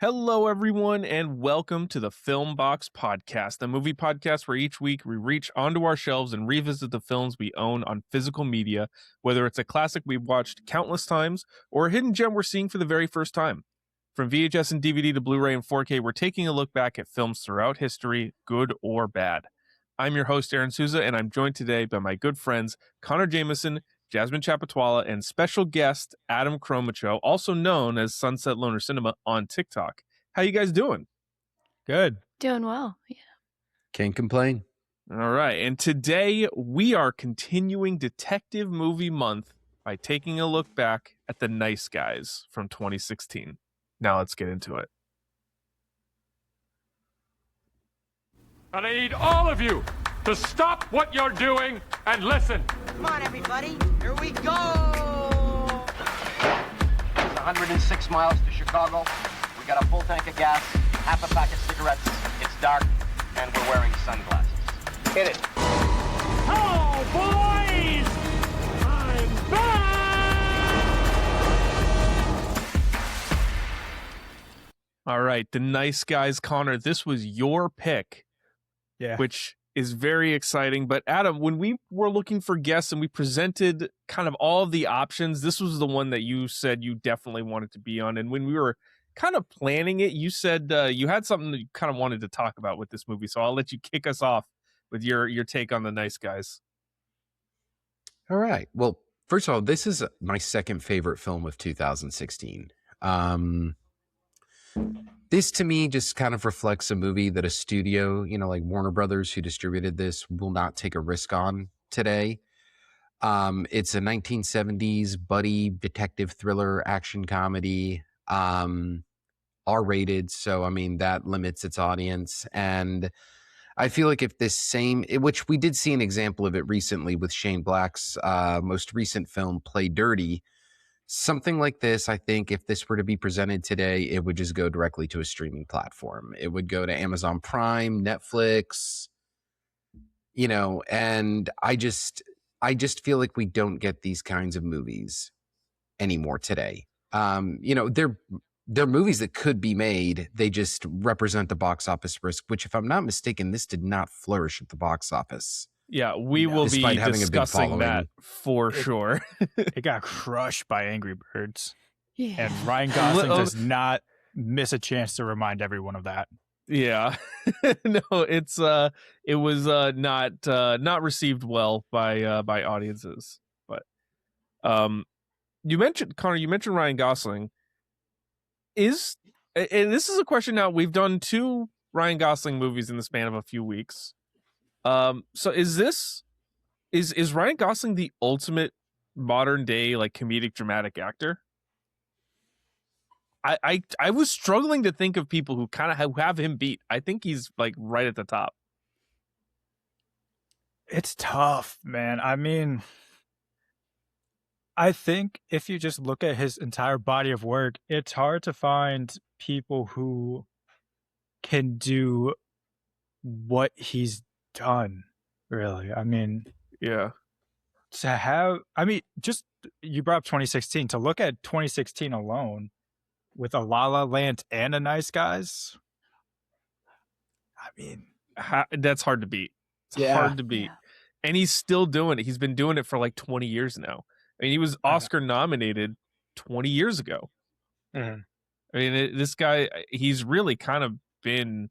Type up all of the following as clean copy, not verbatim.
Hello, everyone, and welcome to the Film Box Podcast, a movie podcast where each week we reach onto our shelves and revisit the films we own on physical media, whether it's a classic we've watched countless times or a hidden gem we're seeing for the very first time. From VHS and DVD to Blu-ray and 4K, we're taking a look back at films throughout history, good or bad. I'm your host, Aaron Souza, and I'm joined today by my good friends, Connor Jameson, Jasmine Chapatwala, and special guest Adam Cromacho, also known as Sunset Loner Cinema on TikTok. How you guys doing? Good. Doing well. Yeah. Can't complain. All right. And today we are continuing Detective Movie Month by taking a look back at The Nice Guys from 2016. Now let's get into it. And I need all of you to stop what you're doing and listen. Come on, everybody. Here we go. It's 106 miles to Chicago. We got a full tank of gas, half a pack of cigarettes. It's dark, and we're wearing sunglasses. Hit it. Hello, boys! I'm back! All right. The Nice Guys, Connor, this was your pick. Yeah. Which is very exciting. But Adam, when we were looking for guests and we presented kind of all of the options, this was the one that you said you definitely wanted to be on. And when we were kind of planning it, you said you had something that you kind of wanted to talk about with this movie. So I'll let you kick us off with your take on The Nice Guys. All right. Well, first of all, this is my second favorite film of 2016. This to me just kind of reflects a movie that a studio, like Warner Brothers, who distributed this, will not take a risk on today. It's a 1970s buddy detective thriller action comedy, R-rated. So, that limits its audience. And I feel like if this which we did see an example of it recently with Shane Black's most recent film, Play Dirty, something like this, I think if this were to be presented today, it would just go directly to a streaming platform. It would go to Amazon Prime, Netflix, and I just feel like we don't get these kinds of movies anymore today. They're movies that could be made. They just represent the box office risk, which if I'm not mistaken, this did not flourish at the box office. Yeah, we will be discussing that for sure. It got crushed by Angry Birds. Yeah. And Ryan Gosling does not miss a chance to remind everyone of that. Yeah. No, it was not received well by audiences. But Connor, you mentioned Ryan Gosling. And this is a question now, we've done 2 Ryan Gosling movies in the span of a few weeks. So is Ryan Gosling the ultimate modern day like comedic dramatic actor? I was struggling to think of people who kind of have him beat. I think he's like right at the top. It's tough, man. I think if you just look at his entire body of work, it's hard to find people who can do what he's done, really. Yeah. Just you brought up 2016. To look at 2016 alone with a La La Land and a Nice Guys, that's hard to beat. It's hard to beat. Yeah. And he's still doing it. He's been doing it for like 20 years now. He was Oscar nominated 20 years ago. Mm-hmm. This guy, he's really kind of been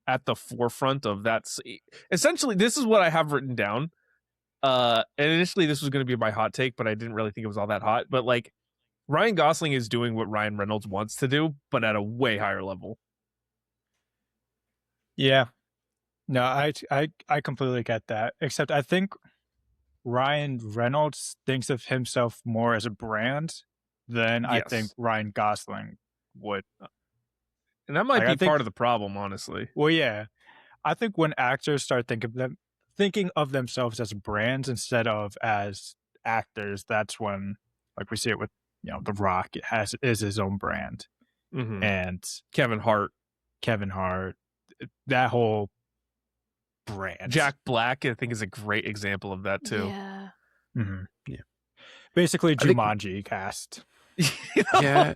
at the forefront of that. Essentially, this is what I have written down. And initially, this was going to be my hot take, but I didn't really think it was all that hot. But like, Ryan Gosling is doing what Ryan Reynolds wants to do, but at a way higher level. Yeah. No, I completely get that. Except I think Ryan Reynolds thinks of himself more as a brand than I think Ryan Gosling would. And that might be part of the problem, honestly. Well, yeah. I think when actors start thinking of themselves as brands instead of as actors, that's when, like we see it with, The Rock, is his own brand. Mm-hmm. And Kevin Hart, that whole brand. Jack Black, I think, is a great example of that too. Yeah. Mm-hmm. Yeah. Basically, Jumanji cast. Yeah.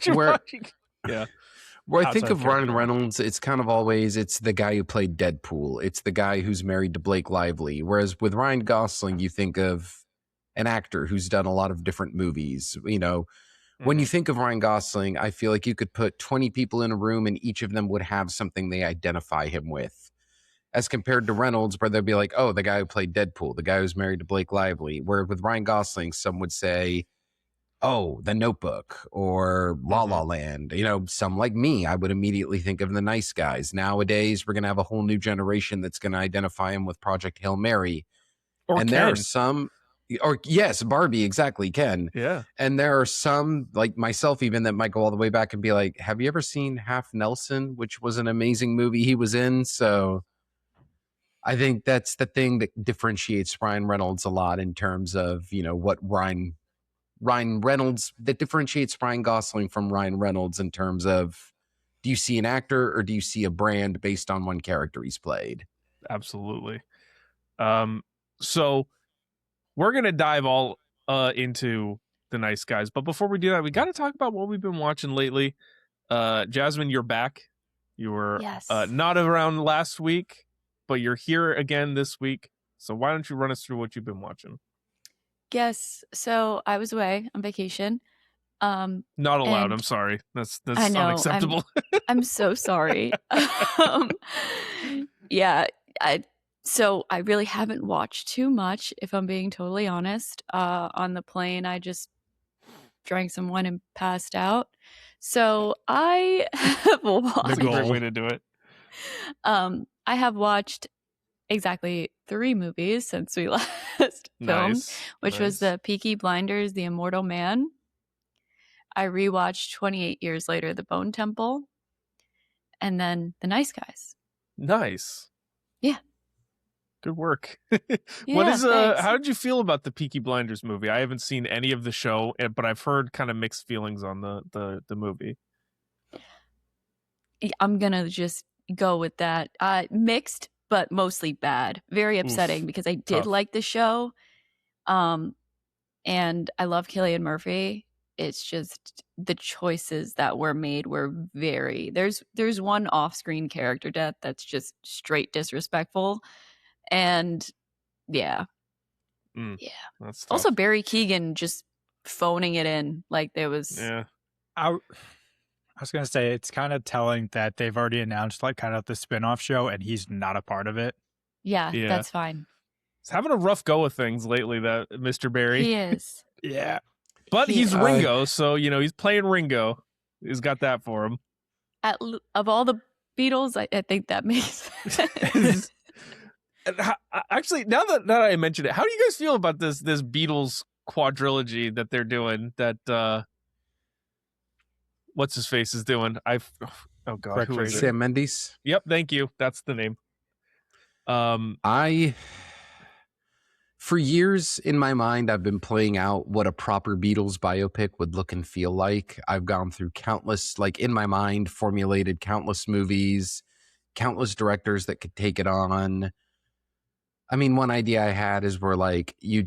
Well, I think outside of Ryan character. Reynolds, it's kind of always, it's the guy who played Deadpool. It's the guy who's married to Blake Lively. Whereas with Ryan Gosling, you think of an actor who's done a lot of different movies. You know, when you think of Ryan Gosling, I feel like you could put 20 people in a room and each of them would have something they identify him with. As compared to Reynolds, where they'll be like, oh, the guy who played Deadpool, the guy who's married to Blake Lively. Where with Ryan Gosling, some would say, oh, The Notebook or La La Land. You know, some like me, I would immediately think of The Nice Guys. Nowadays, we're going to have a whole new generation that's going to identify him with Project Hail Mary. Or and Ken. there are some, or yes, Barbie, exactly, Ken. Yeah. And there are some, like myself even, that might go all the way back and be like, have you ever seen Half Nelson, which was an amazing movie he was in? So I think that's the thing that differentiates Ryan Reynolds a lot in terms of, you know, what Ryan Reynolds, that differentiates Ryan Gosling from Ryan Reynolds in terms of, do you see an actor or do you see a brand based on one character he's played? Absolutely. So we're going to dive all into The Nice Guys. But before we do that, we got to talk about what we've been watching lately. Jasmine, you're back. You were Yes. not around last week, but you're here again this week. So why don't you run us through what you've been watching? Yes. So I was away on vacation. Not allowed. and I'm sorry. That's I know, unacceptable. I'm so sorry. Yeah. So I really haven't watched too much, if I'm being totally honest. On the plane, I just drank some wine and passed out. So I have watched. That's a great way to do it. I have watched exactly 3 movies since we last filmed, Nice. which was the Peaky Blinders, The Immortal Man. I rewatched 28 Years Later, The Bone Temple, and then The Nice Guys. Nice. Yeah. Good work. Yeah, How thanks. did you feel about the Peaky Blinders movie? I haven't seen any of the show, but I've heard kind of mixed feelings on the movie. I'm gonna just go with that. Mixed, but mostly bad. Very upsetting because I did Tough. like the show. And I love Cillian Murphy. It's just the choices that were made were very there's one off-screen character death that's just straight disrespectful. And yeah. Yeah. That's tough. Also Barry Keoghan just phoning it in like there was Yeah. I was going to say, it's kind of telling that they've already announced like kind of the spin-off show and he's not a part of it. Yeah, Yeah. that's fine. He's having a rough go of things lately, that Mr. Barry. He is. Yeah. But He he's is. Ringo, so you know he's playing Ringo. He's got that for him. Of all the Beatles, I think that makes sense. And actually, now that I mentioned it, how do you guys feel about this Beatles quadrilogy that they're doing? That what's his face is doing? Oh god, Greg who is it? Sam Mendes. Yep, thank you. That's the name. For years in my mind, I've been playing out what a proper Beatles biopic would look and feel like. I've gone through countless, like in my mind, formulated countless movies, countless directors that could take it on. I mean, one idea I had is where like you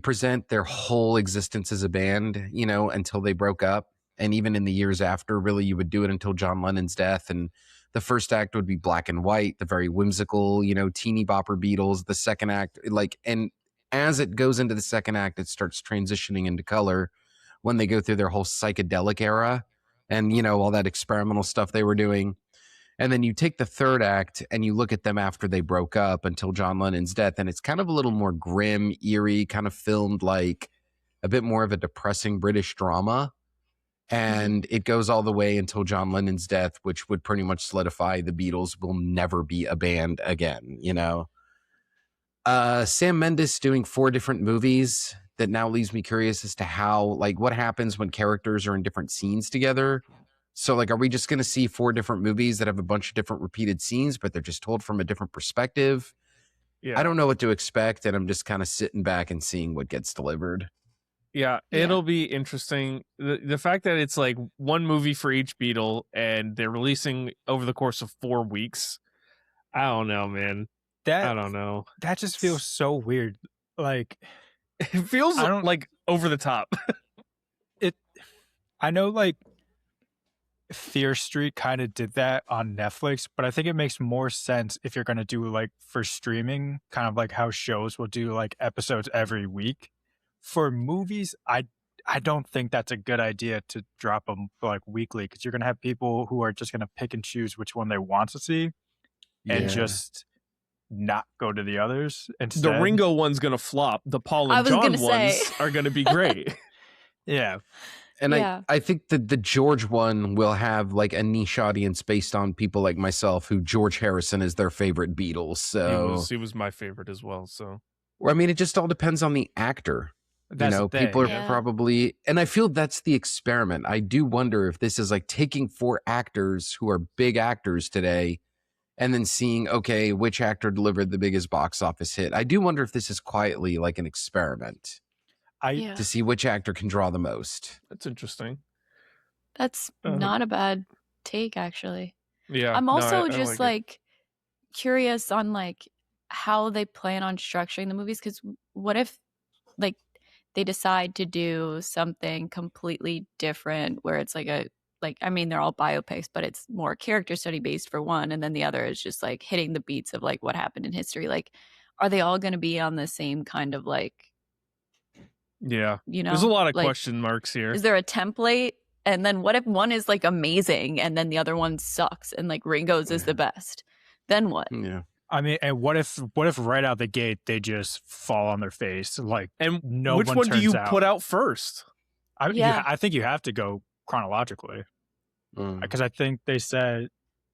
present their whole existence as a band, you know, until they broke up. And even in the years after, really, you would do it until John Lennon's death. And the first act would be black and white, the very whimsical, you know, teeny bopper Beatles. The second act, and as it goes into the second act, it starts transitioning into color when they go through their whole psychedelic era and, you know, all that experimental stuff they were doing. And then you take the third act and you look at them after they broke up until John Lennon's death. And it's kind of a little more grim, eerie, kind of filmed like a bit more of a depressing British drama. And it goes all the way until John Lennon's death, which would pretty much solidify the Beatles will never be a band again, you know? Sam Mendes doing 4 different movies that now leaves me curious as to how, like, what happens when characters are in different scenes together. So, like, are we just going to see 4 different movies that have a bunch of different repeated scenes, but they're just told from a different perspective? Yeah. I don't know what to expect, and I'm just kind of sitting back and seeing what gets delivered. Yeah, it'll be interesting. The fact that it's like one movie for each Beatle and they're releasing over the course of 4 weeks. I don't know, man. I don't know. That just feels so weird. Like, it feels like over the top. I know, like, Fear Street kind of did that on Netflix, but I think it makes more sense if you're going to do like for streaming, kind of like how shows will do like episodes every week. For movies, I don't think that's a good idea to drop them like weekly, because you're going to have people who are just going to pick and choose which one they want to see and just not go to the others instead. The Ringo one's gonna flop. The Paul I and was John gonna ones say. are gonna be great. Yeah. And Yeah. I think that the George one will have like a niche audience based on people like myself who George Harrison is their favorite Beatles. So He was my favorite as well. So I mean, it just all depends on the actor. That's the thing. People are Yeah. probably, and I feel that's the experiment. I do wonder if this is like taking 4 actors who are big actors today and then seeing, okay, which actor delivered the biggest box office hit. I do wonder if this is quietly like an experiment Yeah. to see which actor can draw the most. that's interesting. That's Uh, not a bad take, actually. Yeah. I'm no, also I just like curious on like how they plan on structuring the movies, because what if like they decide to do something completely different where it's like I mean, they're all biopics, but it's more character study based for one, and then the other is just like hitting the beats of like what happened in history. Like, are they all going to be on the same kind of like, Yeah. you know? There's a lot of like, question marks here. Is there a template? And then what if one is like amazing and then the other one sucks and like Ringo's is the best? Then what? Yeah. I mean, and what if right out the gate they just fall on their face? Like, And no which one do turns you out. put out first? Yeah. I think you have to go chronologically, Mm. because I think they said,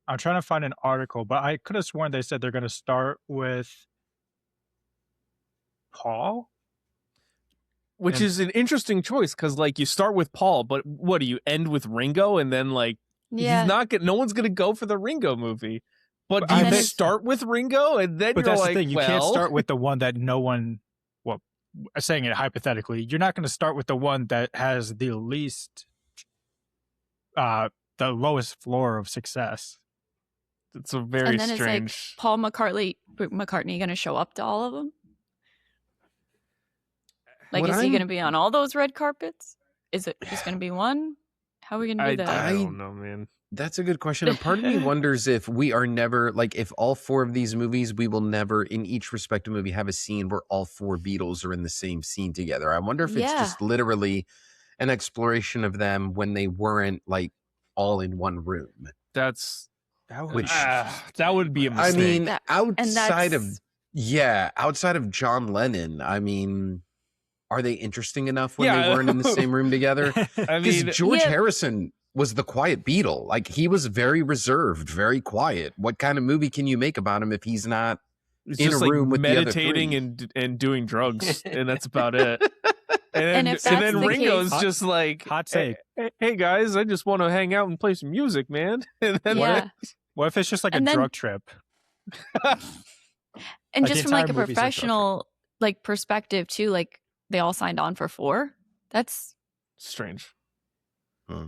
I'm trying to find an article, but I could have sworn they said they're going to start with Paul. Which And- is an interesting choice because, like, you start with Paul, but what do you end with Ringo? And then, like, Yeah. he's not no one's going to go for the Ringo movie. But But do I you think- start with Ringo and then But you're that's like, the thing. You well, can't start with the one that no one, well, saying it hypothetically, you're not going to start with the one that has the least, the lowest floor of success. it's a very And then it's like strange. Paul McCartney going to show up to all of them? Like, What is he I'm- going to be on all those red carpets? Is it just going to be one? How are we going to do that? I don't know, man. That's a good question. And part of me wonders if we are never, like, if all 4 of these movies, we will never, in each respective movie, have a scene where all 4 Beatles are in the same scene together. I wonder if it's Yeah. just literally an exploration of them when they weren't, like, all in one room. That's Which- that would be a I mistake. mean, That- outside of, that's- outside of John Lennon, I mean, are they interesting enough when Yeah. they weren't in the same room together? I Because mean, George Yeah. Harrison was the quiet Beatle. Like, he was very reserved, very quiet. What kind of movie can you make about him if he's not it's in just a like room with the other meditating 3? and doing drugs, and that's about it. And if And that's then the Ringo's case- just like, Hot take. hey guys, I just want to hang out and play some music, man. And then Yeah. What if it's just like And a then- drug trip? And Like, just the from like a entire movie's like professional like perspective too, like they all signed on for 4. That's strange. Hmm.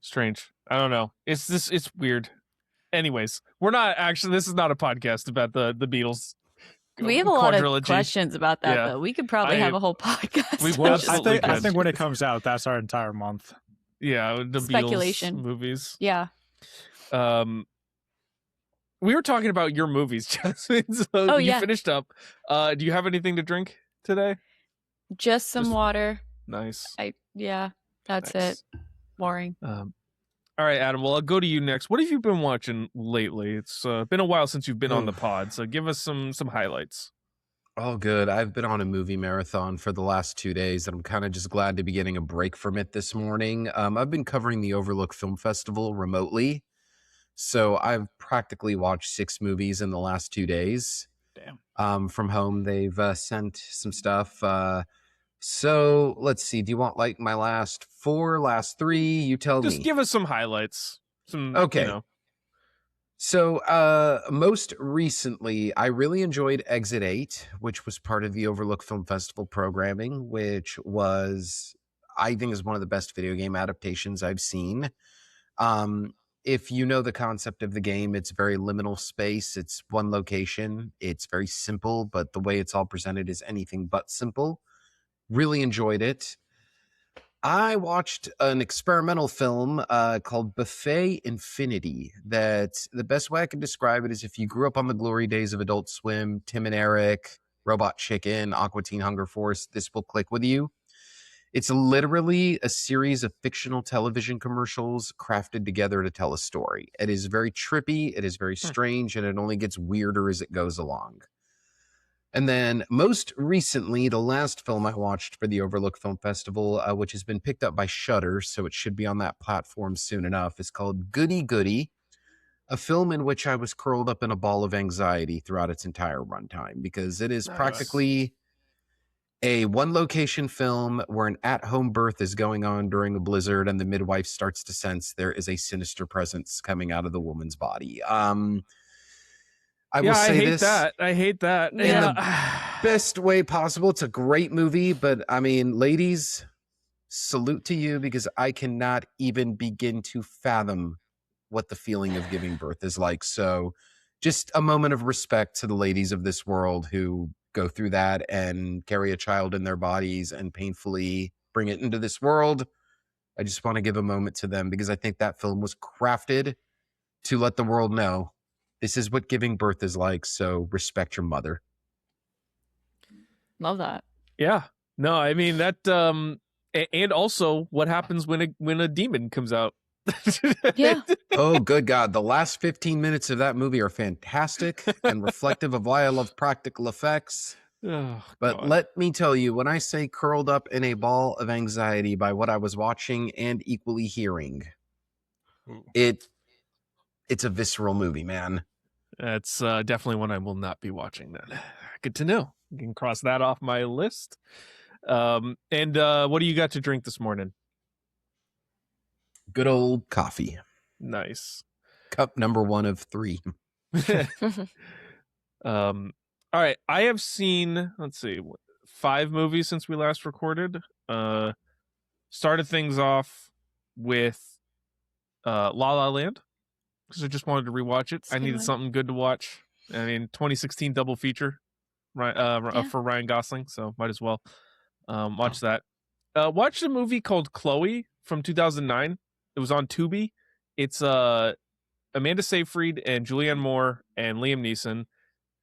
Strange. I don't know. It's weird. Anyways, we're not actually. This is not a podcast about the Beatles. we have a lot of quadrilogy. questions about that Yeah. though. We could probably I- have a whole podcast. we on will just absolutely I could. think when it comes out, that's our entire month. Yeah, the Speculation. Beatles movies. Yeah. We were talking about your movies, Jasmine. So Oh, you yeah. finished up. Do you have anything to drink today? Just some Just- water. Nice. That's Nice. it. Boring. All right, Adam. Well, I'll go to you next. What have you been watching lately? It's been a while since you've been on the pod, so give us some highlights. Oh, good. I've been on a movie marathon for the last 2 days, and I'm kind of just glad to be getting a break from it this morning. I've been covering the Overlook Film Festival remotely, so I've practically watched 6 movies in the last 2 days. Damn. From home, they've sent some stuff. So let's see. Do you want like my last 4, last 3? You tell Just me. give us some highlights. Some Okay. You know. So, most recently, I really enjoyed Exit 8, which was part of the Overlook Film Festival programming, which was, I think, is one of the best video game adaptations I've seen. If you know the concept of the game, it's very liminal space. It's one location. It's very simple, but the way it's all presented is anything but simple. Really enjoyed it. I watched an experimental film called Buffet Infinity. That the best way I can describe it is if you grew up on the glory days of Adult Swim, Tim and Eric, Robot Chicken, Aqua Teen Hunger Force, this will click with you. It's literally a series of fictional television commercials crafted together to tell a story. It is very trippy, it is very strange, and it only gets weirder as it goes along. And then most recently, the last film I watched for the Overlook Film Festival, which has been picked up by Shudder, so it should be on that platform soon enough, is called Goody Goody, a film in which I was curled up in a ball of anxiety throughout its entire runtime, because it is practically a one-location film where an at-home birth is going on during a blizzard, and the midwife starts to sense there is a sinister presence coming out of the woman's body. I will say this. I hate that. In the best way possible. It's a great movie, but I mean, ladies, salute to you, because I cannot even begin to fathom what the feeling of giving birth is like. So just a moment of respect to the ladies of this world who go through that and carry a child in their bodies and painfully bring it into this world. I just want to give a moment to them, because I think that film was crafted to let the world know this is what giving birth is like. So respect your mother. Love that. Yeah. No, I mean that and also what happens when a demon comes out. Yeah. Oh, good God. The last 15 minutes of that movie are fantastic and reflective of why I love practical effects. Oh, but God. let me tell you, when I say curled up in a ball of anxiety by what I was watching and equally hearing, it's a visceral movie, man. That's definitely one I will not be watching then. Good to know. You can cross that off my list. And what do you got to drink this morning? Good old coffee. Nice. Cup number 1 of 3. All right. I have seen, let's see, 5 movies since we last recorded. Started things off with La La Land, because I just wanted to rewatch it. I needed something good to watch. I mean, 2016 double feature for Ryan Gosling, so might as well watch that. Watched a movie called Chloe from 2009. It was on Tubi. It's Amanda Seyfried and Julianne Moore and Liam Neeson,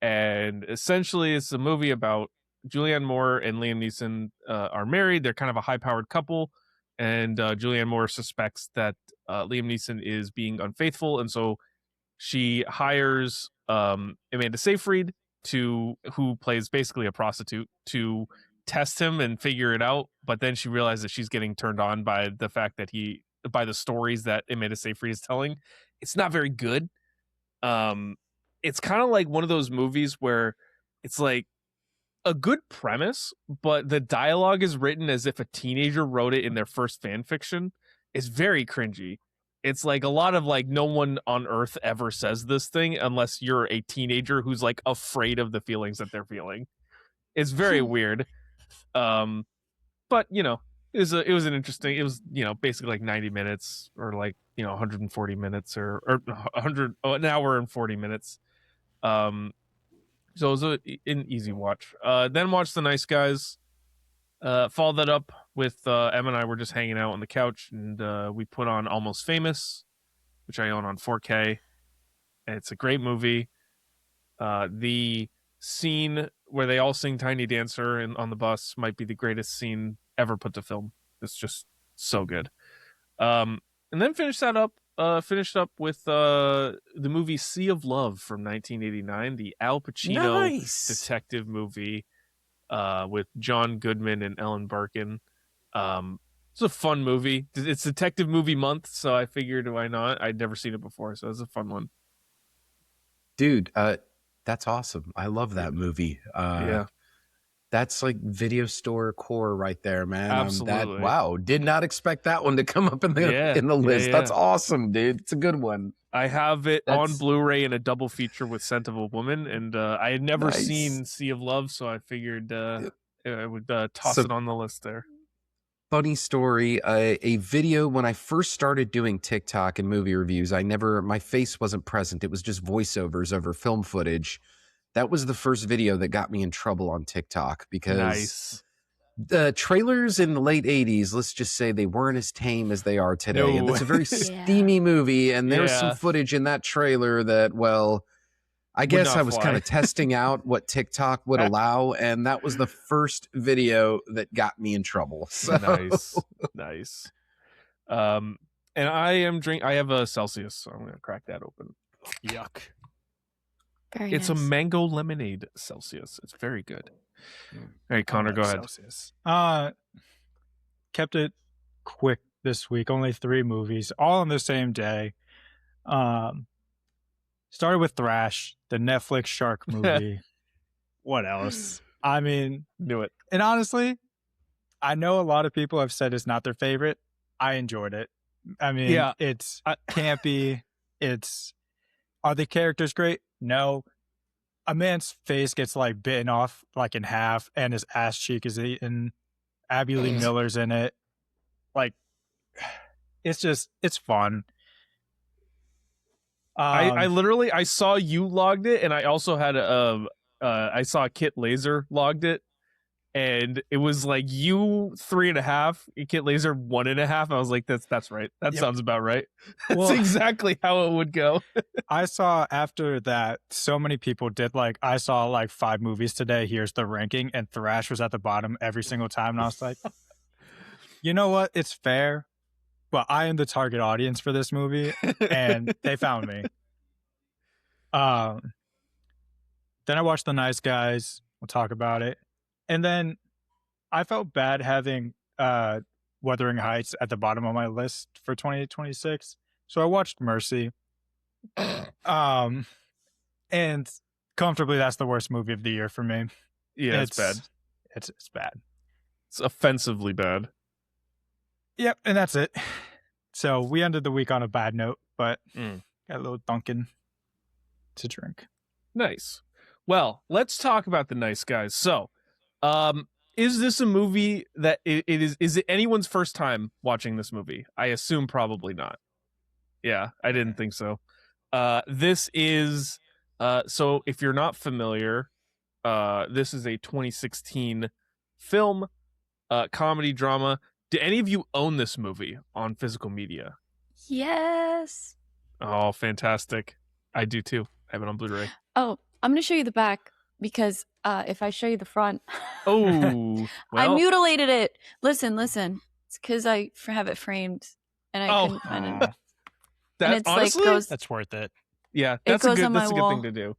and essentially it's a movie about Julianne Moore and Liam Neeson are married. They're kind of a high-powered couple, and Julianne Moore suspects that Liam Neeson is being unfaithful, and so she hires Amanda Seyfried, who plays basically a prostitute, to test him and figure it out. But then she realizes she's getting turned on by the fact that by the stories that Amanda Seyfried is telling. It's not very good. It's kind of like one of those movies where it's like a good premise, but the dialogue is written as if a teenager wrote it in their first fan fiction. It's very cringy. It's like a lot of like, no one on earth ever says this thing unless you're a teenager who's like afraid of the feelings that they're feeling. It's very weird. But you know, it was an interesting, it was, you know, basically like 90 minutes or like, you know, 140 minutes or 100, an hour and 40 minutes. So it was an easy watch. Then watched The Nice Guys. Followed that up with Em and I were just hanging out on the couch, and we put on Almost Famous, which I own on 4K. And it's a great movie. The scene where they all sing Tiny Dancer on the bus might be the greatest scene ever put to film. It's just so good. And then finished up with the movie Sea of Love from 1989, the Al Pacino detective movie with John Goodman and Ellen Barkin. It's a fun movie. It's detective movie month, so I figured, why not? I'd never seen it before, so it's a fun one. Dude, that's awesome. I love that movie. Yeah. That's like video store core right there, man. Absolutely. Wow, did not expect that one to come up in the list. Yeah. That's awesome, dude. It's a good one. I have it on Blu-ray in a double feature with Scent of a Woman, and I had never seen Sea of Love, so I figured I would toss it on the list there. Funny story, a video when I first started doing TikTok and movie reviews, my face wasn't present. It was just voiceovers over film footage. That was the first video that got me in trouble on TikTok because The trailers in the late 80s, let's just say they weren't as tame as they are today. And No. it's a very Yeah. steamy movie. And there's Yeah. some footage in that trailer that, well, I Would guess not I was fly. kind of testing out what TikTok would allow. And that was the first video that got me in trouble. So. Nice. And I have a Celsius, so I'm going to crack that open. Yuck. Very It's a nice. mango lemonade Celsius. It's very good. All right, Connor, I go like ahead. Celsius. Kept it quick this week. Only 3 movies, all on the same day. Started with Thrash, the Netflix shark movie. What else? I mean, Knew it. and honestly, I know a lot of people have said it's not their favorite. I enjoyed it. I mean, Yeah. it's campy. Are the characters great? No. A man's face gets like bitten off like in half, and his ass cheek is eaten. Abby Lee Miller's in it. Like, it's fun. I literally I saw you logged it, and I also had I saw Kit Laser logged it, and it was like you 3.5, Kit Laser 1.5. I was like, that's right. That Yep. sounds about right. That's Well- exactly how it would go. I saw after that, so many people did like, I saw like 5 movies today. Here's the ranking. And Thrash was at the bottom every single time. And I was like, you know what? It's fair. But I am the target audience for this movie. And they found me. Then I watched The Nice Guys. We'll talk about it. And then I felt bad having Wuthering Heights at the bottom of my list for 2026. So I watched Mercy. And comfortably, that's the worst movie of the year for me. Yeah, it's bad. It's bad. It's offensively bad. Yep, and that's it. So we ended the week on a bad note, but Mm. got a little Dunkin' to drink. Nice. Well, let's talk about The Nice Guys. So, is this a movie that is it anyone's first time watching this movie? I assume probably not. Yeah, I didn't think so. This is so if you're not familiar, this is a 2016 film, comedy drama. Do any of you own this movie on physical media? Yes. Oh, fantastic. I do too. I have it on Blu-ray. Oh, I'm going to show you the back because if I show you the front, Oh, I well, mutilated it. Listen. It's because I have it framed and I couldn't find it. Aw, that it's honestly, like goes, that's worth it. yeah, it that's a goes good on my that's a good wall. thing to do.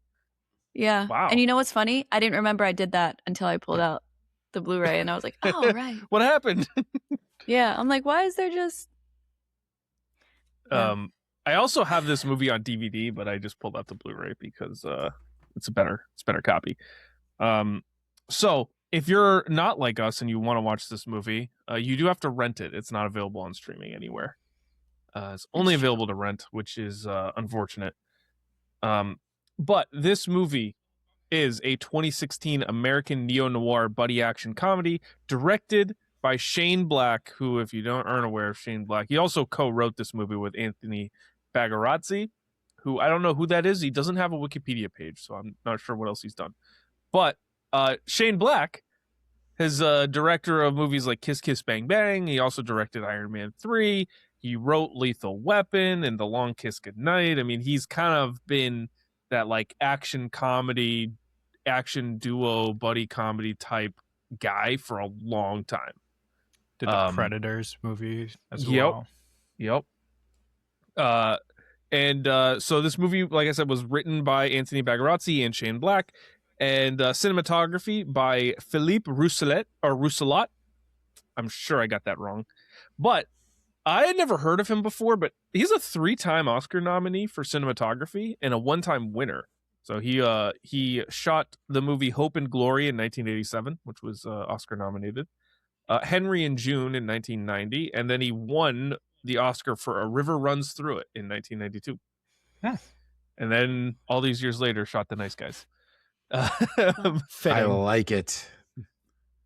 Yeah. Wow. And you know what's funny? I didn't remember I did that until I pulled out the Blu-ray and I was like, oh, right. What happened? Yeah. I'm like, why is there just... Yeah. I also have this movie on DVD, but I just pulled out the Blu-ray because it's a better copy. So if you're not like us and you want to watch this movie, you do have to rent it. It's not available on streaming anywhere. It's only available to rent, which is unfortunate. But this movie is a 2016 American neo-noir buddy action comedy directed by Shane Black, who, if you aren't aware of Shane Black, he also co-wrote this movie with Anthony Bagarazzi, who I don't know who that is. He doesn't have a Wikipedia page, so I'm not sure what else he's done. But Shane Black is a director of movies like Kiss Kiss Bang Bang. He also directed Iron Man 3. He wrote Lethal Weapon and The Long Kiss Goodnight. I mean, he's kind of been that like action comedy, action duo, buddy comedy type guy for a long time. Did the Predators movie as Yep. well. Yep. So this movie, like I said, was written by Anthony Bagarazzi and Shane Black, and cinematography by Philippe Rousselot. I'm sure I got that wrong, but I had never heard of him before. But he's a 3-time Oscar nominee for cinematography and a 1-time winner. So he shot the movie Hope and Glory in 1987, which was Oscar nominated. Henry and June in 1990, and then he won the Oscar for A River Runs Through It in 1992. Yeah. And then all these years later, shot The Nice Guys, I like it.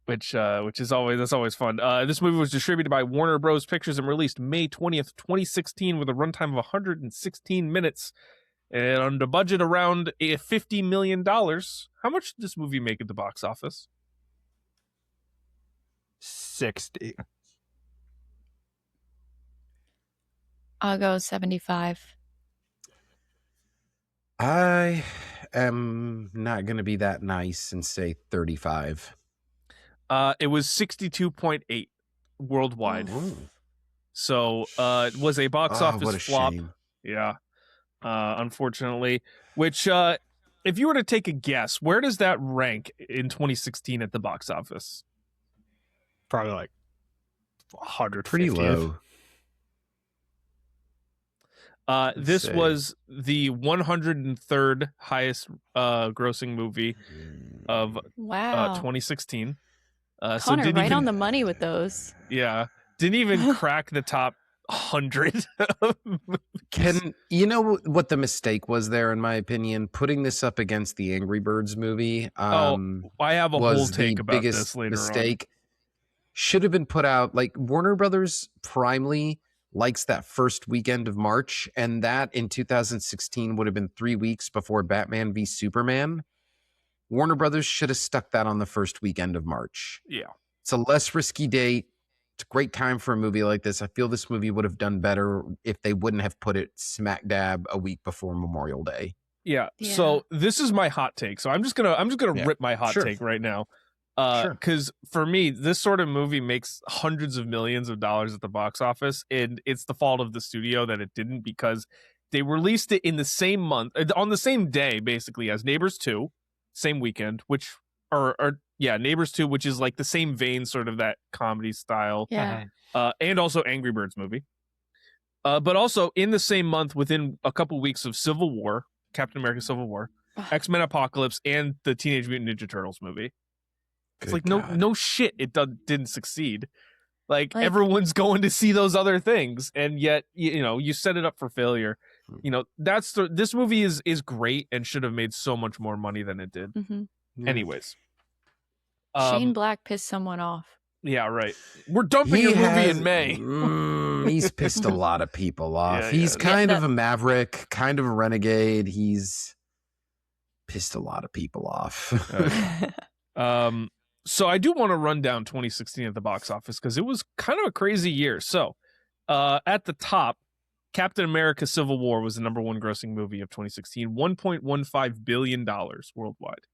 which is always fun. This movie was distributed by Warner Bros. Pictures and released May 20th, 2016, with a runtime of 116 minutes and on the budget around $50 million. How much did this movie make at the box office? 60. I'll go 75. I am not going to be that nice and say 35. It was 62.8 worldwide. Ooh. So it was a box Oh, office what a flop. shame. Yeah. Unfortunately, which if you were to take a guess, where does that rank in 2016 at the box office? Probably like 150. Pretty low. This see. was the 103rd highest grossing movie of Wow. 2016. Connor, didn't right even, on the money with those. Yeah, didn't even crack the top 100. Can you know what the mistake was there? In my opinion, putting this up against the Angry Birds movie. I have a whole was take the about biggest this later mistake. Should have been put out like Warner Brothers primely likes that first weekend of March, and that in 2016 would have been 3 weeks before Batman v Superman. Warner Brothers should have stuck that on the first weekend of March. Yeah. It's a less risky date. It's a great time for a movie like this. I feel this movie would have done better if they wouldn't have put it smack dab a week before Memorial Day. Yeah. Yeah. So this is my hot take. So I'm just gonna Yeah. rip my hot Sure. take right now. Sure. Because for me, this sort of movie makes hundreds of millions of dollars at the box office, and it's the fault of the studio that it didn't, because they released it in the same month, on the same day, basically, as Neighbors 2, same weekend, which Neighbors 2, which is like the same vein, sort of that comedy style, Yeah. and also Angry Birds movie. But also in the same month, within a couple weeks of Civil War, Captain America: Civil War, X-Men: Apocalypse, and the Teenage Mutant Ninja Turtles movie. It's like, no shit, it didn't succeed. Like everyone's going to see those other things, and yet you set it up for failure. This movie is great and should have made so much more money than it did. Mm-hmm. Yeah. Anyways, Shane Black pissed someone off. Yeah, right. We're dumping your movie in May. He's pissed a lot of people off. Yeah, he's yeah. kind of a maverick, kind of a renegade. He's pissed a lot of people off. So I do want to run down 2016 at the box office, because it was kind of a crazy year. So at the top, Captain America: Civil War was the number one grossing movie of 2016, $1.15 billion worldwide.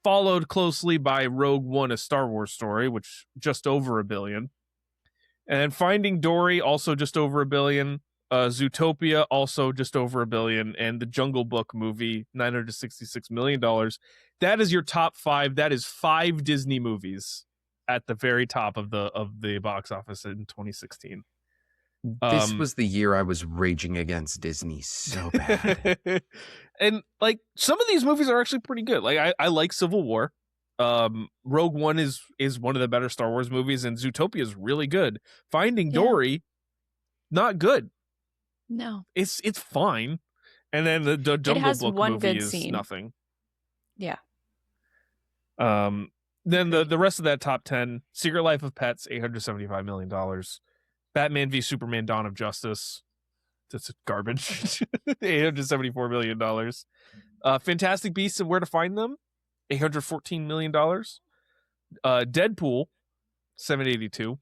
Followed closely by Rogue One: A Star Wars Story, which just over $1 billion. And then Finding Dory, also just over $1 billion. Zootopia, also just over $1 billion. And the Jungle Book movie, $966 million. That is your top five. That is 5 Disney movies at the very top of the box office in 2016. This was the year I was raging against Disney so bad. And like, some of these movies are actually pretty good. Like I like Civil War. Rogue One is one of the better Star Wars movies, and Zootopia is really good. Finding Dory, not good. No, it's fine. And then the Jungle Book one movie good is scene. nothing. Yeah. Then the rest of that top 10: Secret Life of Pets, $875 million. Batman v Superman: Dawn of Justice, that's garbage. $874 million. Fantastic Beasts and Where to Find Them, $814 million. Deadpool, $782.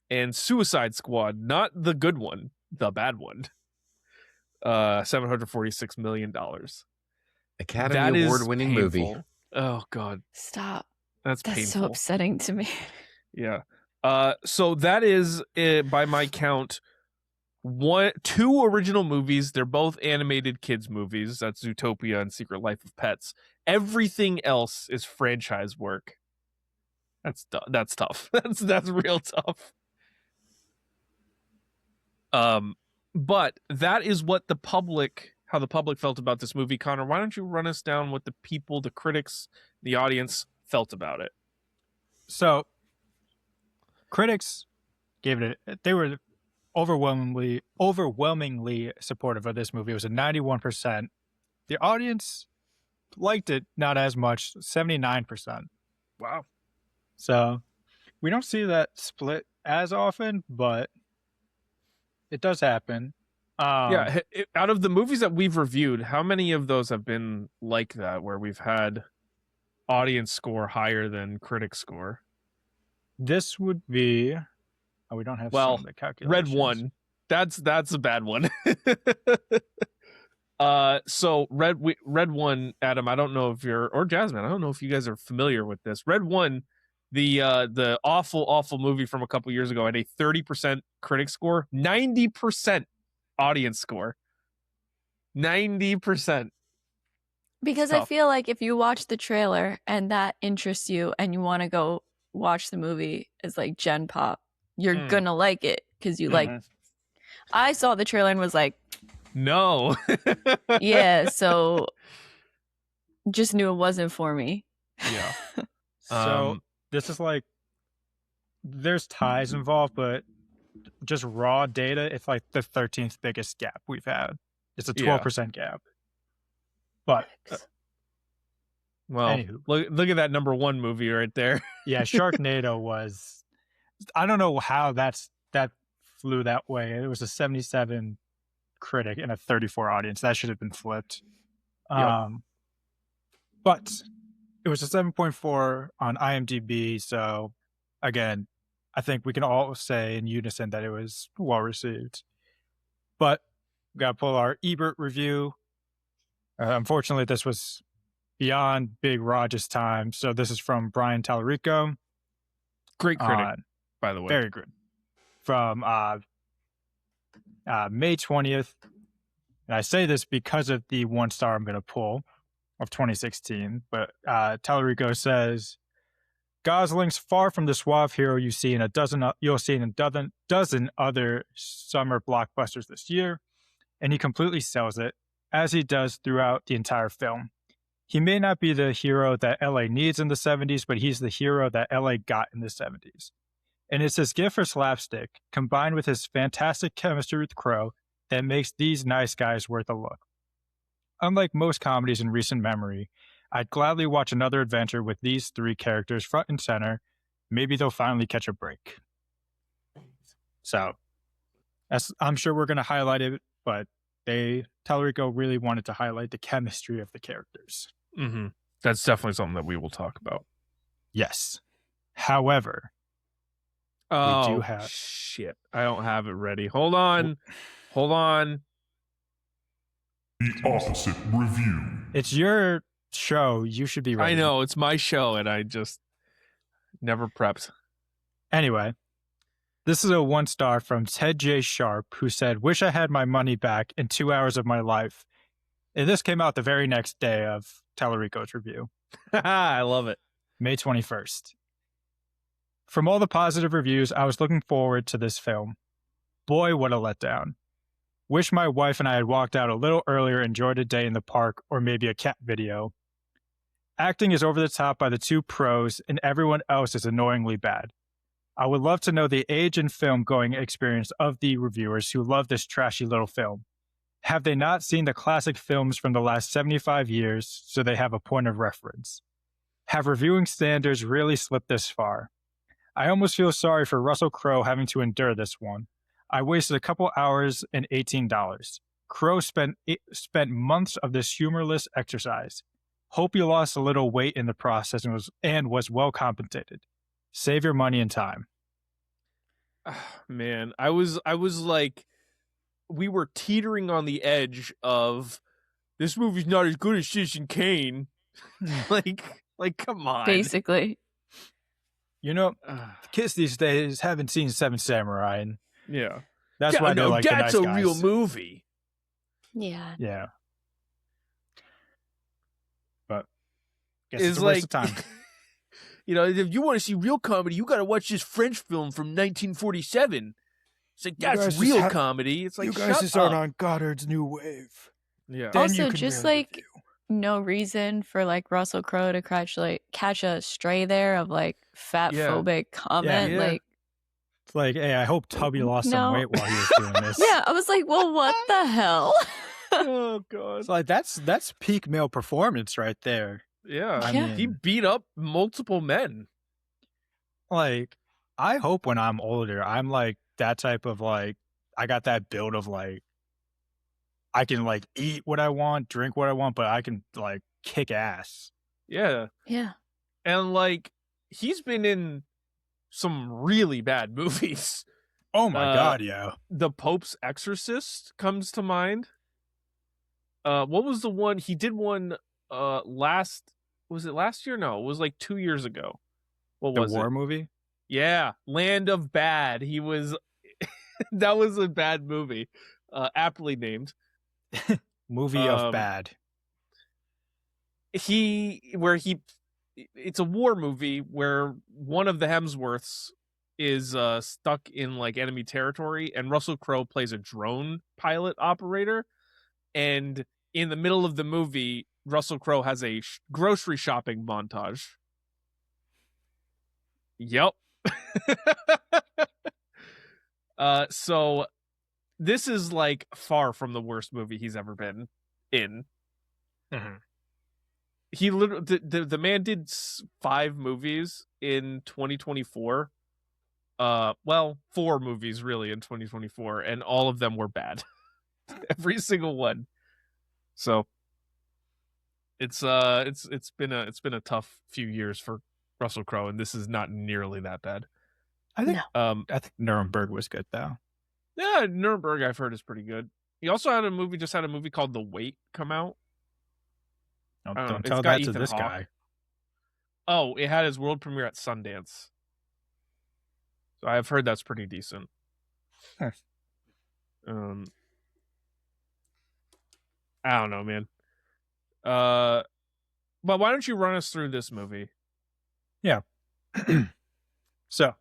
And Suicide Squad, not the good one, the bad one, $746 million. Academy Award winning movie. Oh God, Stop. that's painful. painful. So upsetting to me. Yeah. So that is, by my count, 2 original movies. They're both animated kids movies. That's Zootopia and Secret Life of Pets. Everything else is franchise work. That's tough. That's real tough. But that is what how the public felt about this movie. Connor, why don't you run us down what the people, the critics, the audience felt about it? So, critics gave it. They were overwhelmingly supportive of this movie. It was a 91%. The audience liked it not as much, 79%. Wow. So, we don't see that split as often, but it does happen. Out of the movies that we've reviewed, how many of those have been like that, where we've had audience score higher than critic score? This would be. Oh, we don't have Well, some of the calculations. Red 1. That's a bad one. So Red 1, Adam, I don't know if you're, or Jasmine, I don't know if you guys are familiar with this. Red 1, the awful movie from a couple years ago, had a 30% critic score, 90% audience score. 90%. Because I feel like if you watch the trailer and that interests you and you want to go watch the movie as like Gen Pop, you're gonna like it because you like. I saw the trailer and was like, no. yeah, so just knew it wasn't for me. Yeah. So this is like, there's ties involved, but just raw data, it's like the 13th biggest gap we've had. It's a 12% gap. But well, anywho. look at that number 1 movie right there. Yeah, Sharknado was, I don't know how that flew that way. It was a 77 critic and a 34 audience. That should have been flipped. Yep. But it was a 7.4 on IMDb. So again, I think we can all say in unison that it was well received. But we got to pull our Ebert review. Unfortunately, this was beyond Big Raj's time. So this is from Brian Tallarico. Great critic, by the way. Very good. From May 20th. And I say this because of the 1 star I'm going to pull of 2016. But Tallarico says, Gosling's far from the suave hero you'll see in a dozen other summer blockbusters this year. And he completely sells it, as he does throughout the entire film. He may not be the hero that LA needs in the 70s, but he's the hero that LA got in the 70s. And it's his gift for slapstick, combined with his fantastic chemistry with Crow, that makes these nice guys worth a look. Unlike most comedies in recent memory, I'd gladly watch another adventure with these 3 characters front and center. Maybe they'll finally catch a break. So, I'm sure we're going to highlight it, but Tallarico really wanted to highlight the chemistry of the characters. Mm-hmm. That's definitely something that we will talk about. Yes. However, we do have... shit. I don't have it ready. Hold on. The opposite review. It's your show. You should be ready. I know. It's my show, and I just never prepped. Anyway, this is a 1 star from Ted J. Sharp, who said, wish I had my money back in 2 hours of my life. And this came out the very next day of Tallarico's review. I love it. May 21st. From all the positive reviews, I was looking forward to this film. Boy, what a letdown. Wish my wife and I had walked out a little earlier and enjoyed a day in the park or maybe a cat video. Acting is over the top by the 2 pros and everyone else is annoyingly bad. I would love to know the age and film going experience of the reviewers who love this trashy little film. Have they not seen the classic films from the last 75 years so they have a point of reference? Have reviewing standards really slipped this far? I almost feel sorry for Russell Crowe having to endure this one. I wasted a couple hours and $18. Crowe spent months of this humorless exercise. Hope you lost a little weight in the process and was well compensated. Save your money and time. Man, I was like, we were teetering on the edge of this movie's not as good as Citizen Kane. like, come on. Basically. You know, kids these days haven't seen Seven Samurai. And yeah. That's why they're like that's the nice a real guys. movie. Yeah. Yeah. But guess It's it's a waste like, of time. You know, if you want to see real comedy, you got to watch this French film from 1947. It's like, that's real comedy. It's like, you guys shut just up. aren't on Goddard's new wave. Yeah. Then Also, you can just really like review. no reason for like Russell Crowe to catch a stray there of like fat phobic comment. Yeah. Like, It's like, hey, I hope Tubby lost No. some weight while he was doing this. yeah, I was like, well, what the hell? Oh, God. It's like that's peak male performance right there. Yeah. I Yeah. He mean, beat up multiple men. like, I hope when I'm older, I'm like that type of like, I got that build of like, I can like eat what I want, drink what I want, but I can like kick ass. Yeah. Yeah. And like, he's been in some really bad movies. Oh my God, yeah. The Pope's Exorcist comes to mind. What was the one he did? One was it last year? No, it was like 2 years ago. What The was war it? movie? Yeah, Land of Bad. He was that was a bad movie. Aptly named. Movie of bad. It's a war movie where one of the Hemsworths is stuck in like enemy territory, and Russell Crowe plays a drone pilot operator. And in the middle of the movie, Russell Crowe has a grocery shopping montage. Yep. So this is like far from the worst movie he's ever been in. Mm-hmm. He literally the man did 5 movies in 2024. 4 movies really in 2024, and all of them were bad. Every single one. So it's been a tough few years for Russell Crowe, and this is not nearly that bad. I think I think Nuremberg was good though. Yeah, Nuremberg I've heard is pretty good. He also had a movie called The Wait come out. Don't tell that to this Hawke. guy. Oh, it had his world premiere at Sundance. So I've heard that's pretty decent. Huh. I don't know, man. But why don't you run us through this movie? Yeah. So,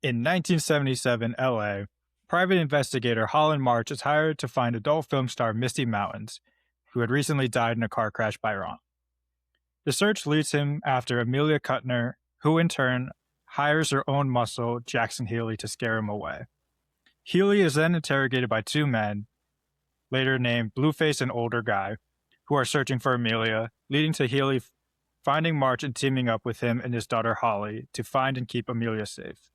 in 1977 LA, private investigator Holland March is hired to find adult film star Misty Mountains, who had recently died in a car crash by Ron. The search leads him after Amelia Kuttner, who in turn hires her own muscle, Jackson Healy, to scare him away. Healy is then interrogated by 2 men, later named Blueface and Older Guy, who are searching for Amelia, leading to Healy finding March and teaming up with him and his daughter Holly to find and keep Amelia safe.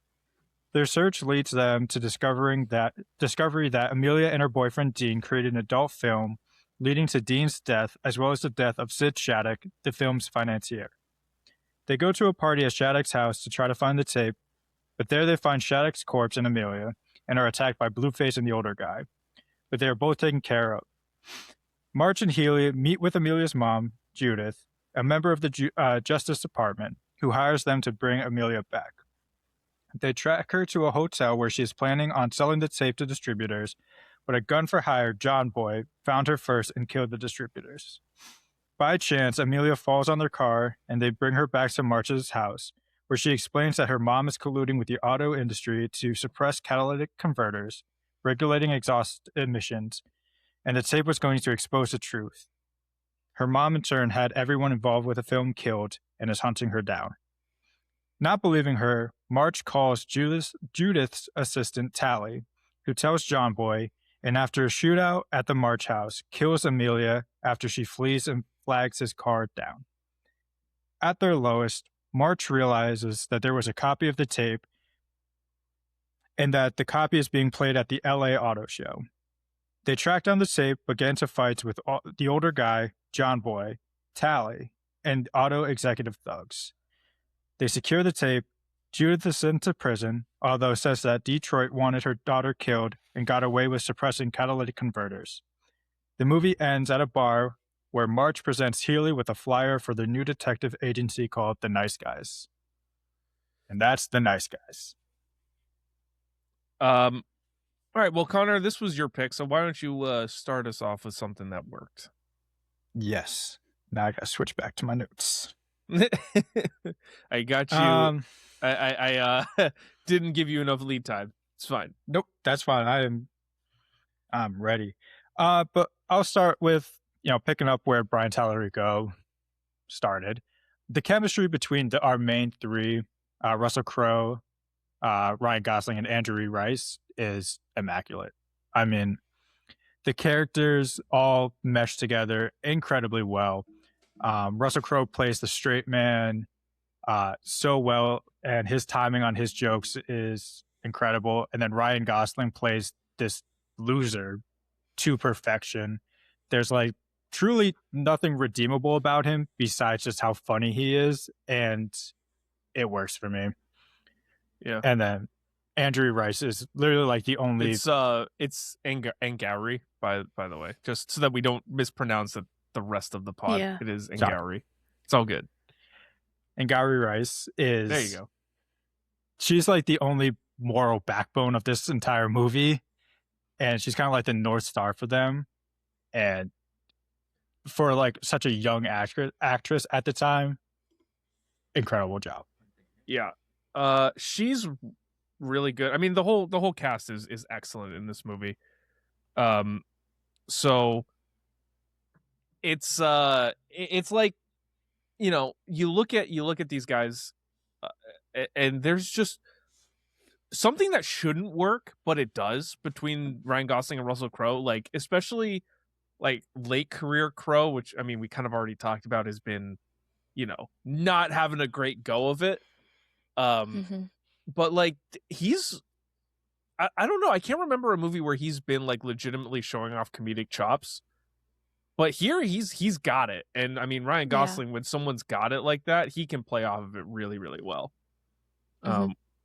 Their search leads them to discovery that Amelia and her boyfriend Dean created an adult film, leading to Dean's death as well as the death of Sid Shattuck, the film's financier. They go to a party at Shattuck's house to try to find the tape, but there they find Shattuck's corpse and Amelia, and are attacked by Blueface and the Older Guy, but they are both taken care of. March and Healy meet with Amelia's mom, Judith, a member of the Justice Department, who hires them to bring Amelia back. They track her to a hotel where she is planning on selling the tape to distributors, but a gun-for-hire John Boy found her first and killed the distributors. By chance, Amelia falls on their car, and they bring her back to March's house, where she explains that her mom is colluding with the auto industry to suppress catalytic converters, regulating exhaust emissions, and the tape was going to expose the truth. Her mom, in turn, had everyone involved with the film killed and is hunting her down. Not believing her, March calls Judith's assistant, Tally, who tells John Boy, and after a shootout at the March house, kills Amelia after she flees and flags his car down. At their lowest, March realizes that there was a copy of the tape and that the copy is being played at the LA Auto Show. They track down the tape, but get into fights with the Older Guy, John Boy, Tally, and auto executive thugs. They secure the tape. Judith is sent to prison, although says that Detroit wanted her daughter killed and got away with suppressing catalytic converters. The movie ends at a bar where March presents Healy with a flyer for the new detective agency called The Nice Guys. And that's The Nice Guys. All right, well, Connor, this was your pick, so why don't you start us off with something that worked? Yes. Now I gotta switch back to my notes. I got you. I didn't give you enough lead time. It's fine. Nope, that's fine. I'm ready. But I'll start with, picking up where Brian Tallarico started. The chemistry between our main 3, Russell Crowe, Ryan Gosling, and Andrew Rice, is immaculate. I mean, the characters all mesh together incredibly well. Russell Crowe plays the straight man so well, and his timing on his jokes is incredible. And then Ryan Gosling plays this loser to perfection. There's truly nothing redeemable about him besides just how funny he is, and it works for me. Yeah. And then Andrew Rice is literally like the only. It's Angari, by the way, just so that we don't mispronounce the rest of the pod. Yeah. It is Sorry. Angari. It's all good. And Gary Rice is. There you go. She's like the only moral backbone of this entire movie, and she's kind of like the North Star for them. And for like such a young actress at the time, incredible job. Yeah. She's really good. I mean, the whole cast is excellent in this movie. So it's like, you know, you look at these guys, and there's just something that shouldn't work, but it does, between Ryan Gosling and Russell Crowe. Like, especially like late career Crowe, which, I mean, we kind of already talked about, has been, you know, not having a great go of it. But like, he's, I don't know, I can't remember a movie where he's been like legitimately showing off comedic chops, but here he's got it. And I mean, Ryan Gosling, when someone's got it like that, he can play off of it really, really well.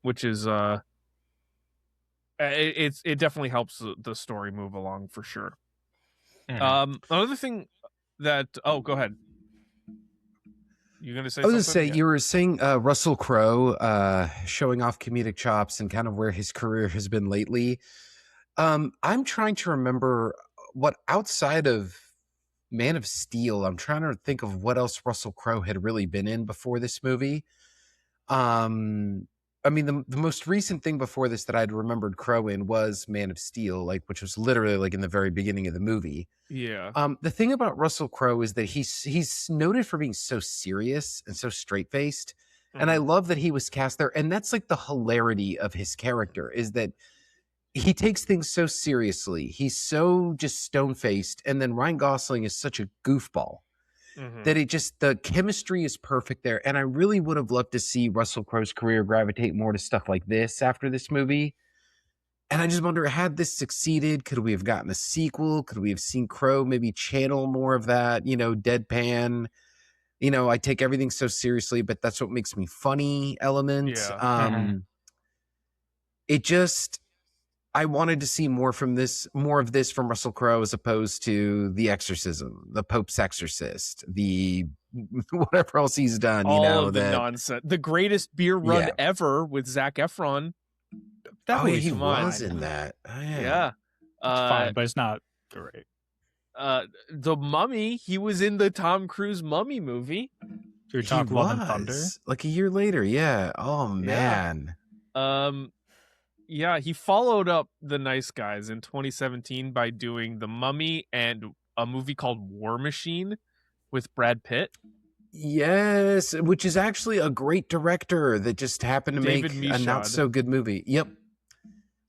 Which is it definitely helps the story move along for sure. Another thing that, go ahead. You're gonna say? I was gonna something? say, you were saying Russell Crowe showing off comedic chops and kind of where his career has been lately. I'm trying to remember what, outside of Man of Steel, I'm trying to think of what else Russell Crowe had really been in before this movie. I mean, the most recent thing before this that I'd remembered Crowe in was Man of Steel, like, which was literally like in the very beginning of the movie. Yeah. The thing about Russell Crowe is that he's noted for being so serious and so straight-faced. And I love that he was cast there. And that's like the hilarity of his character, is that he takes things so seriously. He's so just stone-faced. And then Ryan Gosling is such a goofball that the chemistry is perfect there. And I really would have loved to see Russell Crowe's career gravitate more to stuff like this after this movie. And I just wonder, had this succeeded, could we have gotten a sequel? Could we have seen Crowe maybe channel more of that, you know, deadpan, you know, I take everything so seriously, but that's what makes me funny element. Yeah. It just, I wanted to see more of this from Russell Crowe, as opposed to The Exorcism, The Pope's Exorcist, the whatever else he's done. All you know, of the nonsense. The greatest beer run ever with Zac Efron. That he was in that. Oh, yeah. It's fine, but it's not great. The Mummy, he was in the Tom Cruise Mummy movie. You're talking Love and Thunder? Like a year later, yeah. Oh, man. Yeah, he followed up The Nice Guys in 2017 by doing The Mummy and a movie called War Machine with Brad Pitt. Yes, which is actually a great director that just happened to David make Michaud. a not so good movie. Yep.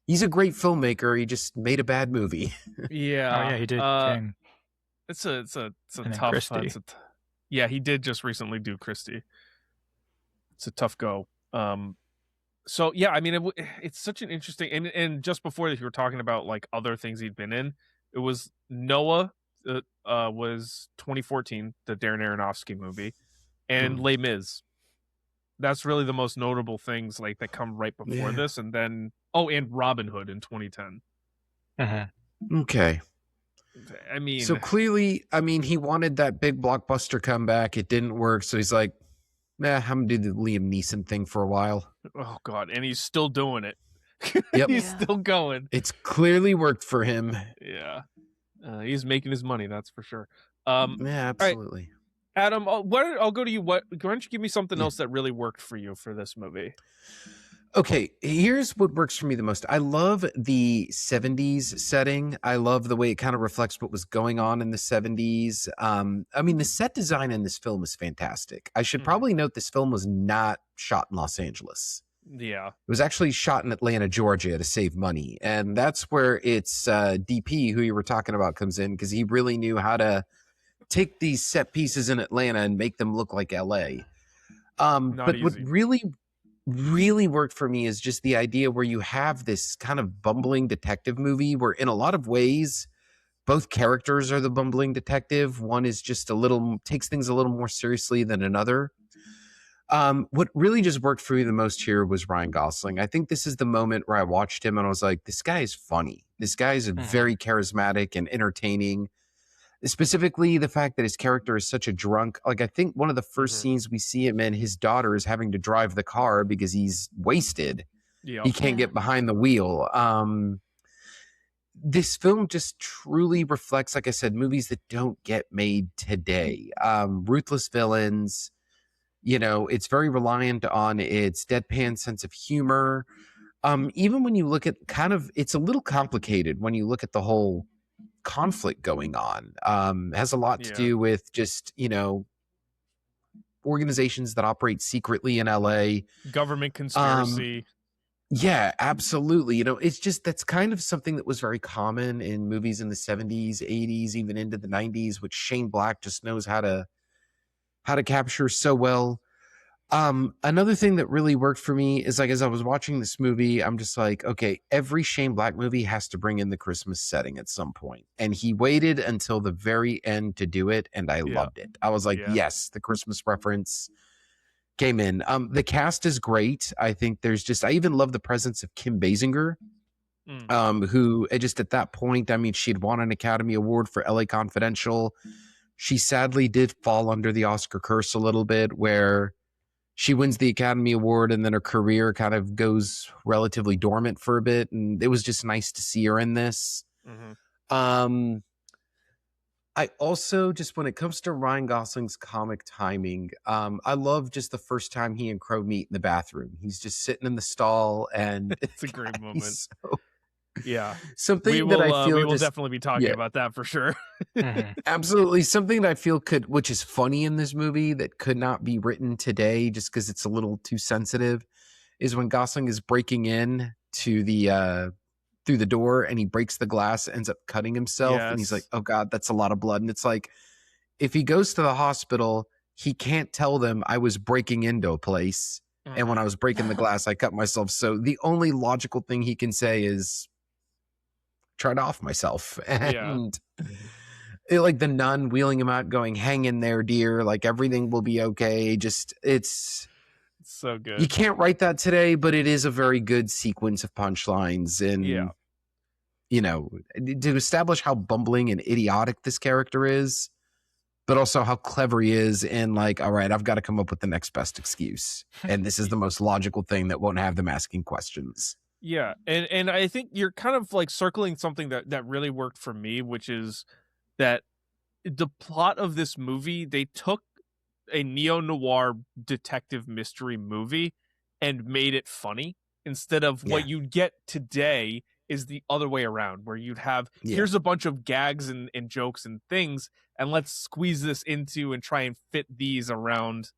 He's a great filmmaker. He just made a bad movie. Yeah. Oh yeah, he did. King. It's a And tough. Christie. Yeah, he did just recently do Christie. It's a tough go. So yeah, I mean, it's such an interesting, and just before that, you were talking about like other things he'd been in. It was Noah, was 2014, the Darren Aronofsky movie, and Les Mis. That's really the most notable things like that come right before this, and then and Robin Hood in 2010. Okay. I mean, so clearly, I mean, he wanted that big blockbuster comeback. It didn't work, so he's like, I'm gonna do the Liam Neeson thing for a while. Oh God, and he's still doing it. Yep. He's still going. It's clearly worked for him. Yeah. He's making his money, that's for sure. Yeah, absolutely. Right. Adam, I'll go to you. Why don't you give me something else that really worked for you for this movie? Okay, here's what works for me the most. I love the 70s setting. I love the way it kind of reflects what was going on in the 70s. I mean, the set design in this film is fantastic. I should probably note this film was not shot in Los Angeles. Yeah. It was actually shot in Atlanta, Georgia to save money. And that's where it's DP, who you were talking about, comes in, because he really knew how to take these set pieces in Atlanta and make them look like LA. But easy. what really worked for me is just the idea where you have this kind of bumbling detective movie where in a lot of ways both characters are the bumbling detective. One is just takes things a little more seriously than another. What really just worked for me the most here was Ryan Gosling. I think this is the moment where I watched him and I was like, this guy is funny. This guy is very charismatic and entertaining. Specifically, the fact that his character is such a drunk. Like, I think one of the first scenes we see him in, his daughter is having to drive the car because he's wasted. Yeah. He can't get behind the wheel. This film just truly reflects, like I said, movies that don't get made today. Ruthless villains, you know, it's very reliant on its deadpan sense of humor. Even when you look at it's a little complicated when you look at the whole conflict going on. It has a lot to do with just, you know, organizations that operate secretly in LA. Government conspiracy. Yeah, absolutely. You know, it's just that's kind of something that was very common in movies in the 70s, 80s, even into the 90s, which Shane Black just knows how to capture so well. Another thing that really worked for me is, like, as I was watching this movie, I'm just like, okay, every Shane Black movie has to bring in the Christmas setting at some point. And he waited until the very end to do it, and I loved it. I was like, yes, the Christmas reference came in. The cast is great. I think I even love the presence of Kim Basinger, who just at that point, I mean, she'd won an Academy Award for LA Confidential. She sadly did fall under the Oscar curse a little bit, where she wins the Academy Award and then her career kind of goes relatively dormant for a bit. And it was just nice to see her in this. I also, just when it comes to Ryan Gosling's comic timing, I love just the first time he and Crow meet in the bathroom. He's just sitting in the stall, and it's a great moment. Something that I feel we will definitely be talking about that for sure. Absolutely. Something that I feel which is funny in this movie that could not be written today just because it's a little too sensitive, is when Gosling is breaking in to the through the door and he breaks the glass, ends up cutting himself, and he's like, oh God, that's a lot of blood. And it's like, if he goes to the hospital, he can't tell them I was breaking into a place, and when I was breaking the glass, I cut myself. So the only logical thing he can say is, tried to off myself. And like the nun wheeling him out going, hang in there, dear, like everything will be okay. Just it's so good. You can't write that today, but it is a very good sequence of punchlines. And you know, to establish how bumbling and idiotic this character is, but also how clever he is, and like, all right, I've got to come up with the next best excuse, and this is the most logical thing that won't have them asking questions. Yeah, and I think you're kind of like circling something that really worked for me, which is that the plot of this movie, they took a neo-noir detective mystery movie and made it funny, instead of what you'd get today is the other way around, where you'd have, here's a bunch of gags and jokes and things, and let's squeeze this into and try and fit these around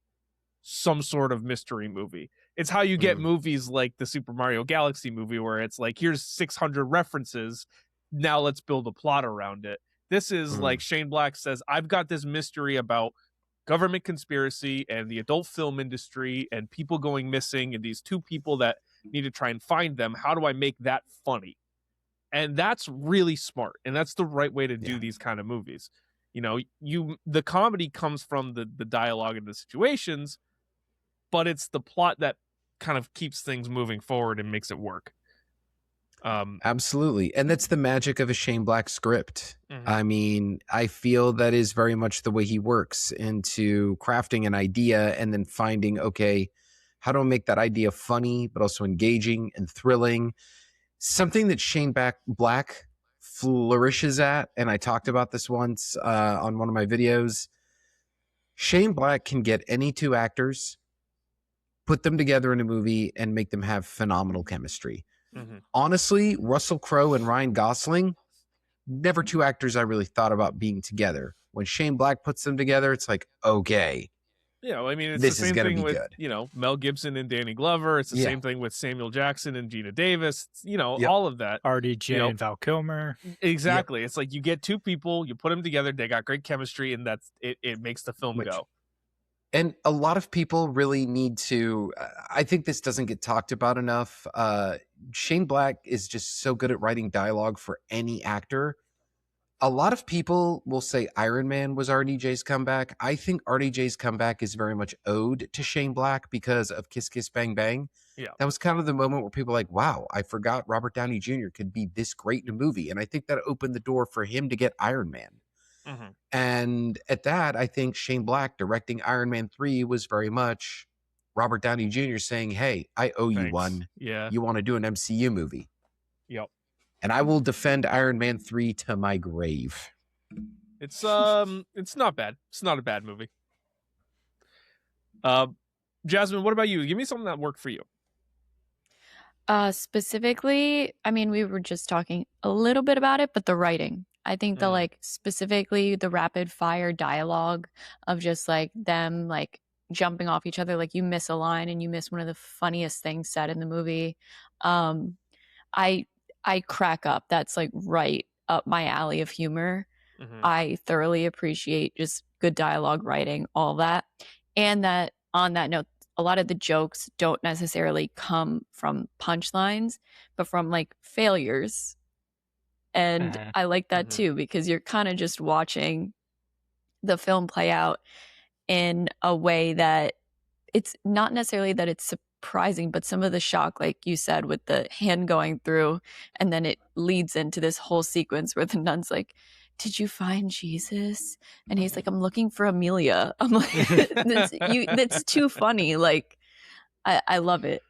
some sort of mystery movie. It's how you get movies like the Super Mario Galaxy movie, where it's like, here's 600 references, now let's build a plot around it. This is like Shane Black says, I've got this mystery about government conspiracy and the adult film industry and people going missing and these two people that need to try and find them. How do I make that funny? And that's really smart, and that's the right way to do these kind of movies. You know, the comedy comes from the dialogue and the situations, but it's the plot that kind of keeps things moving forward and makes it work. Absolutely. And that's the magic of a Shane Black script. I mean, I feel that is very much the way he works into crafting an idea and then finding, okay, how do I make that idea funny, but also engaging and thrilling? Something that Shane Black flourishes at, and I talked about this once on one of my videos, Shane Black can get any two actors, put them together in a movie, and make them have phenomenal chemistry. Honestly, Russell Crowe and Ryan Gosling, never two actors I really thought about being together. When Shane Black puts them together, it's like, okay. Yeah, I mean, it's this the same thing with, good. You know, Mel Gibson and Danny Glover. It's the same thing with Samuel Jackson and Gina Davis. You know, all of that. RDJ and Val Kilmer. Exactly. It's like you get two people, you put them together, they got great chemistry, and that's it. It makes the film go. And a lot of people really need to, I think this doesn't get talked about enough. Shane Black is just so good at writing dialogue for any actor. a lot of people will say Iron Man was RDJ's comeback. I think RDJ's comeback is very much owed to Shane Black because of Kiss Kiss Bang Bang. Yeah. That was kind of the moment where people were like, wow, I forgot Robert Downey Jr. could be this great in a movie. And I think that opened the door for him to get Iron Man. Mm-hmm. And at that, I think Shane Black directing Iron Man 3 was very much Robert Downey Jr. saying, hey, I owe you Thanks. one. Yeah. You want to do an MCU movie? Yep. And I will defend Iron Man 3 to my grave. It's not bad. It's not a bad movie. Jasmine, what about you? Give me something that worked for you. Specifically, I mean, we were just talking a little bit about it, but the writing. I think the like specifically the rapid fire dialogue of just like them like jumping off each other, like you miss a line and you miss one of the funniest things said in the movie. I crack up. That's like right up my alley of humor. Mm-hmm. I thoroughly appreciate just good dialogue writing, all that. And that on that note, a lot of the jokes don't necessarily come from punchlines, but from like failures. And I like that too, because you're kind of just watching the film play out in a way that it's not necessarily that it's surprising, but some of the shock, like you said, with the hand going through, and then it leads into this whole sequence where the nun's like, did you find Jesus? And he's like, I'm looking for Amelia. I'm like, that's too funny. Like, I love it.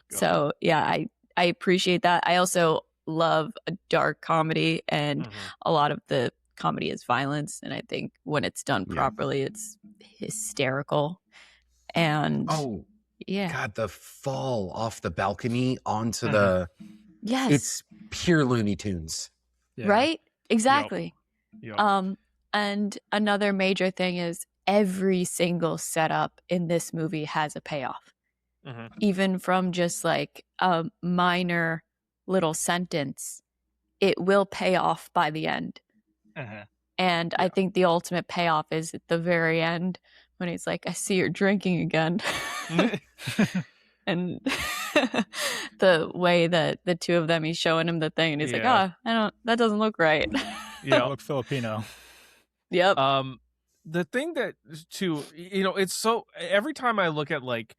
So yeah, I appreciate that. I also love a dark comedy, and a lot of the comedy is violence. And I think when it's done properly, it's hysterical. And God, the fall off the balcony onto the, it's pure Looney Tunes. Right? Exactly. Yep. And another major thing is every single setup in this movie has a payoff. Even from just like a minor little sentence, it will pay off by the end. And I think the ultimate payoff is at the very end when he's like, I see you're drinking again. And the way that the two of them, he's showing him the thing and he's like, that doesn't look right. Yeah, look Filipino. Yep. The thing that too, it's so, every time I look at like,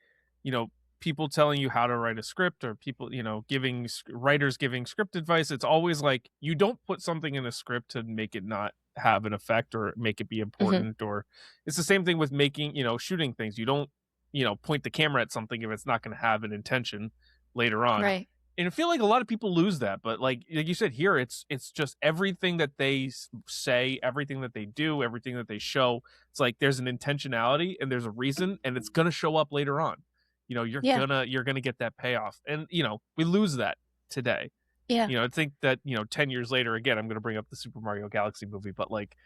people telling you how to write a script, or people, writers giving script advice, it's always like, you don't put something in a script to make it not have an effect or make it be important. Or it's the same thing with making, shooting things. You don't, point the camera at something if it's not going to have an intention later on. Right. And I feel like a lot of people lose that, but like you said here, it's just everything that they say, everything that they do, everything that they show. It's like there's an intentionality and there's a reason, and it's gonna show up later on. You're gonna get that payoff, and we lose that today. Yeah. I think that 10 years later, again, I'm gonna bring up the Super Mario Galaxy movie, but like,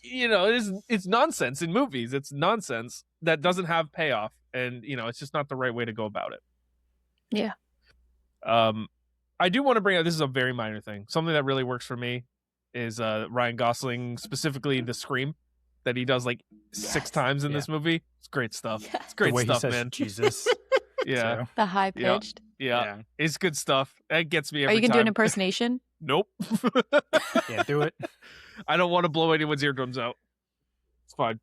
it's nonsense in movies. It's nonsense that doesn't have payoff, and it's just not the right way to go about it. Yeah. I do want to bring up, this is a very minor thing. Something that really works for me is Ryan Gosling, specifically the scream that he does like 6 times in this movie. It's great stuff. It's great the way stuff, he says man. Jesus. Yeah. The high pitched. Yeah. It's good stuff. That gets me every Are you gonna time. do an impersonation? Nope. Yeah, do it. I don't want to blow anyone's eardrums out. It's fine.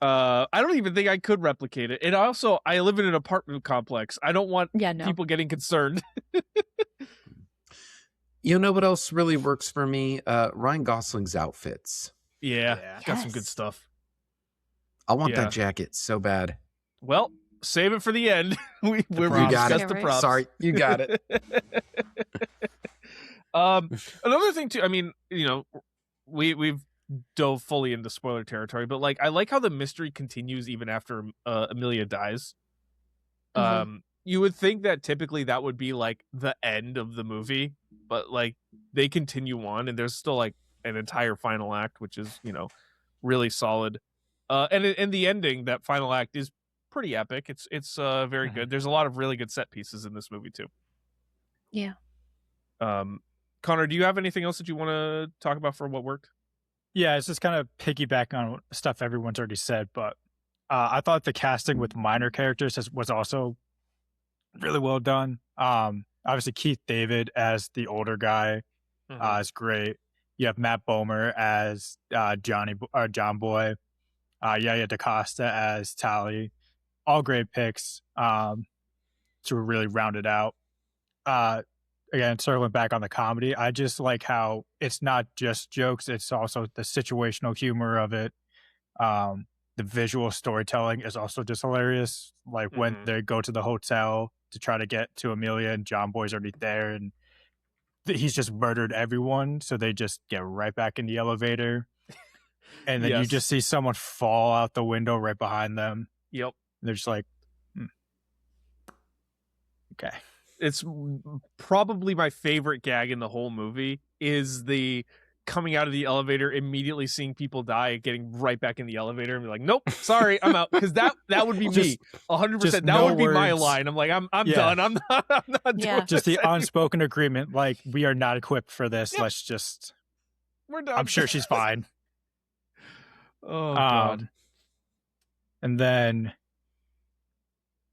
I don't even think I could replicate it. And also, I live in an apartment complex. I don't want people getting concerned. You know what else really works for me? Ryan Gosling's outfits. Yeah. Got some good stuff. I want that jacket so bad. Well, save it for the end. we discussed the props. Sorry, you got it. Another thing too, I mean, we've dove fully into spoiler territory, but like, I like how the mystery continues even after Amelia dies. You would think that typically that would be like the end of the movie, but like they continue on, and there's still like an entire final act, which is really solid. And in the ending, that final act is pretty epic. It's very good. There's a lot of really good set pieces in this movie too. Yeah. Connor, do you have anything else that you want to talk about for what worked? Yeah, it's just kind of piggyback on stuff everyone's already said, but I thought the casting with minor characters was also really well done. Obviously, Keith David as the older guy is great. You have Matt Bomer as John Boy. Yaya DaCosta as Tally. All great picks to really round it out. Again, circling back on the comedy, I just like how it's not just jokes, it's also the situational humor of it. The visual storytelling is also just hilarious. Like when they go to the hotel to try to get to Amelia and John Boy's already there and he's just murdered everyone. So they just get right back in the elevator. And then you just see someone fall out the window right behind them. Yep. They're just like, okay. It's probably my favorite gag in the whole movie is the coming out of the elevator, immediately seeing people die, getting right back in the elevator and be like, nope, sorry, I'm out. Because that would be me, 100%. That would be my line. I'm like, I'm done. I'm not doing just the anymore. unspoken agreement. Like, we are not equipped for this. Yep. Let's just. We're done. I'm sure she's fine. Oh God. And then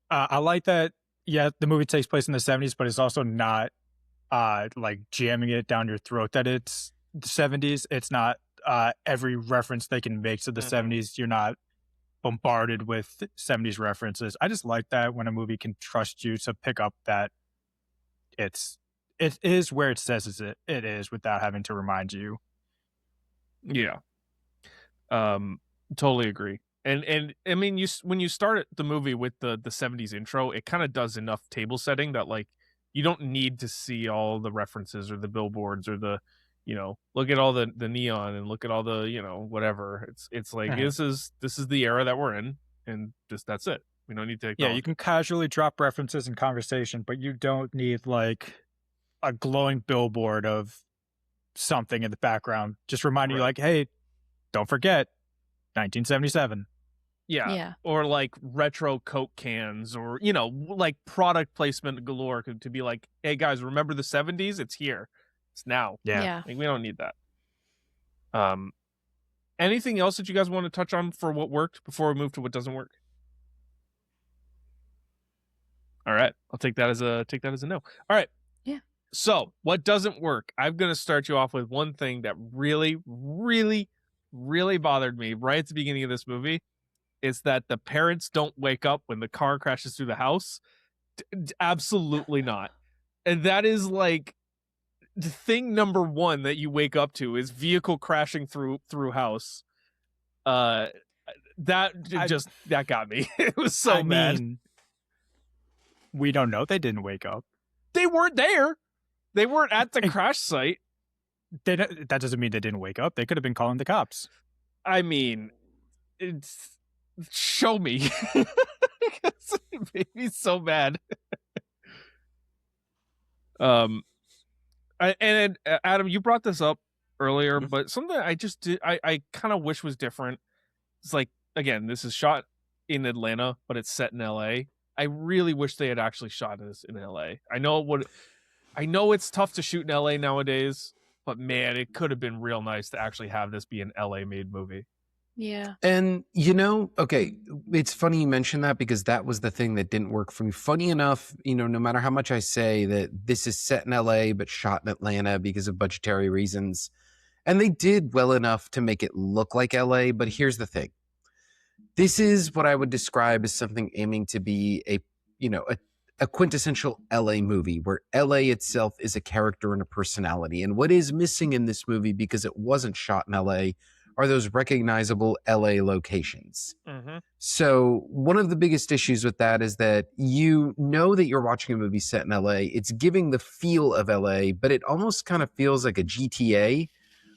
I like that. Yeah, the movie takes place in the 70s, but it's also not like jamming it down your throat that it's the 70s. It's not every reference they can make to the 70s. You're not bombarded with 70s references. I just like that when a movie can trust you to pick up that it is where it says it is without having to remind you. Yeah. Totally agree. And I mean, when you start the movie with the 70s intro, it kind of does enough table setting that like you don't need to see all the references or the billboards or the, look at all the neon and look at all the, whatever. It's like this is the era that we're in, and that's it. We don't need to. Yeah, you can casually drop references in conversation, but you don't need like a glowing billboard of something in the background just reminding you like, hey, don't forget 1977. Yeah. Or like retro Coke cans or, like product placement galore to be like, hey guys, remember the 70s? It's here. It's now. Yeah. Like, we don't need that. Anything else that you guys want to touch on for what worked before we move to what doesn't work? All right. I'll take that as a no. All right. Yeah. So what doesn't work? I'm going to start you off with one thing that really, really, really bothered me right at the beginning of this movie. Is that the parents don't wake up when the car crashes through the house? Absolutely not. And that is like the thing number one that you wake up to is vehicle crashing through house. That got me. It was so mad. We don't know. They didn't wake up. They weren't there. They weren't at the crash site. That doesn't mean they didn't wake up. They could have been calling the cops. I mean, show me. It made me so mad. And Adam, you brought this up earlier, but something I kind of wish was different. It's like, again, this is shot in Atlanta, but it's set in LA. I really wish they had actually shot this in LA. I know it's tough to shoot in LA nowadays, but man, it could have been real nice to actually have this be an LA made movie. Yeah. And, okay, it's funny you mentioned that because that was the thing that didn't work for me. Funny enough, no matter how much I say that this is set in LA but shot in Atlanta because of budgetary reasons, and they did well enough to make it look like LA, but here's the thing. This is what I would describe as something aiming to be a quintessential LA movie where LA itself is a character and a personality. And what is missing in this movie, because it wasn't shot in LA, are those recognizable LA locations. So one of the biggest issues with that is that that you're watching a movie set in LA. It's giving the feel of LA, but it almost kind of feels like a GTA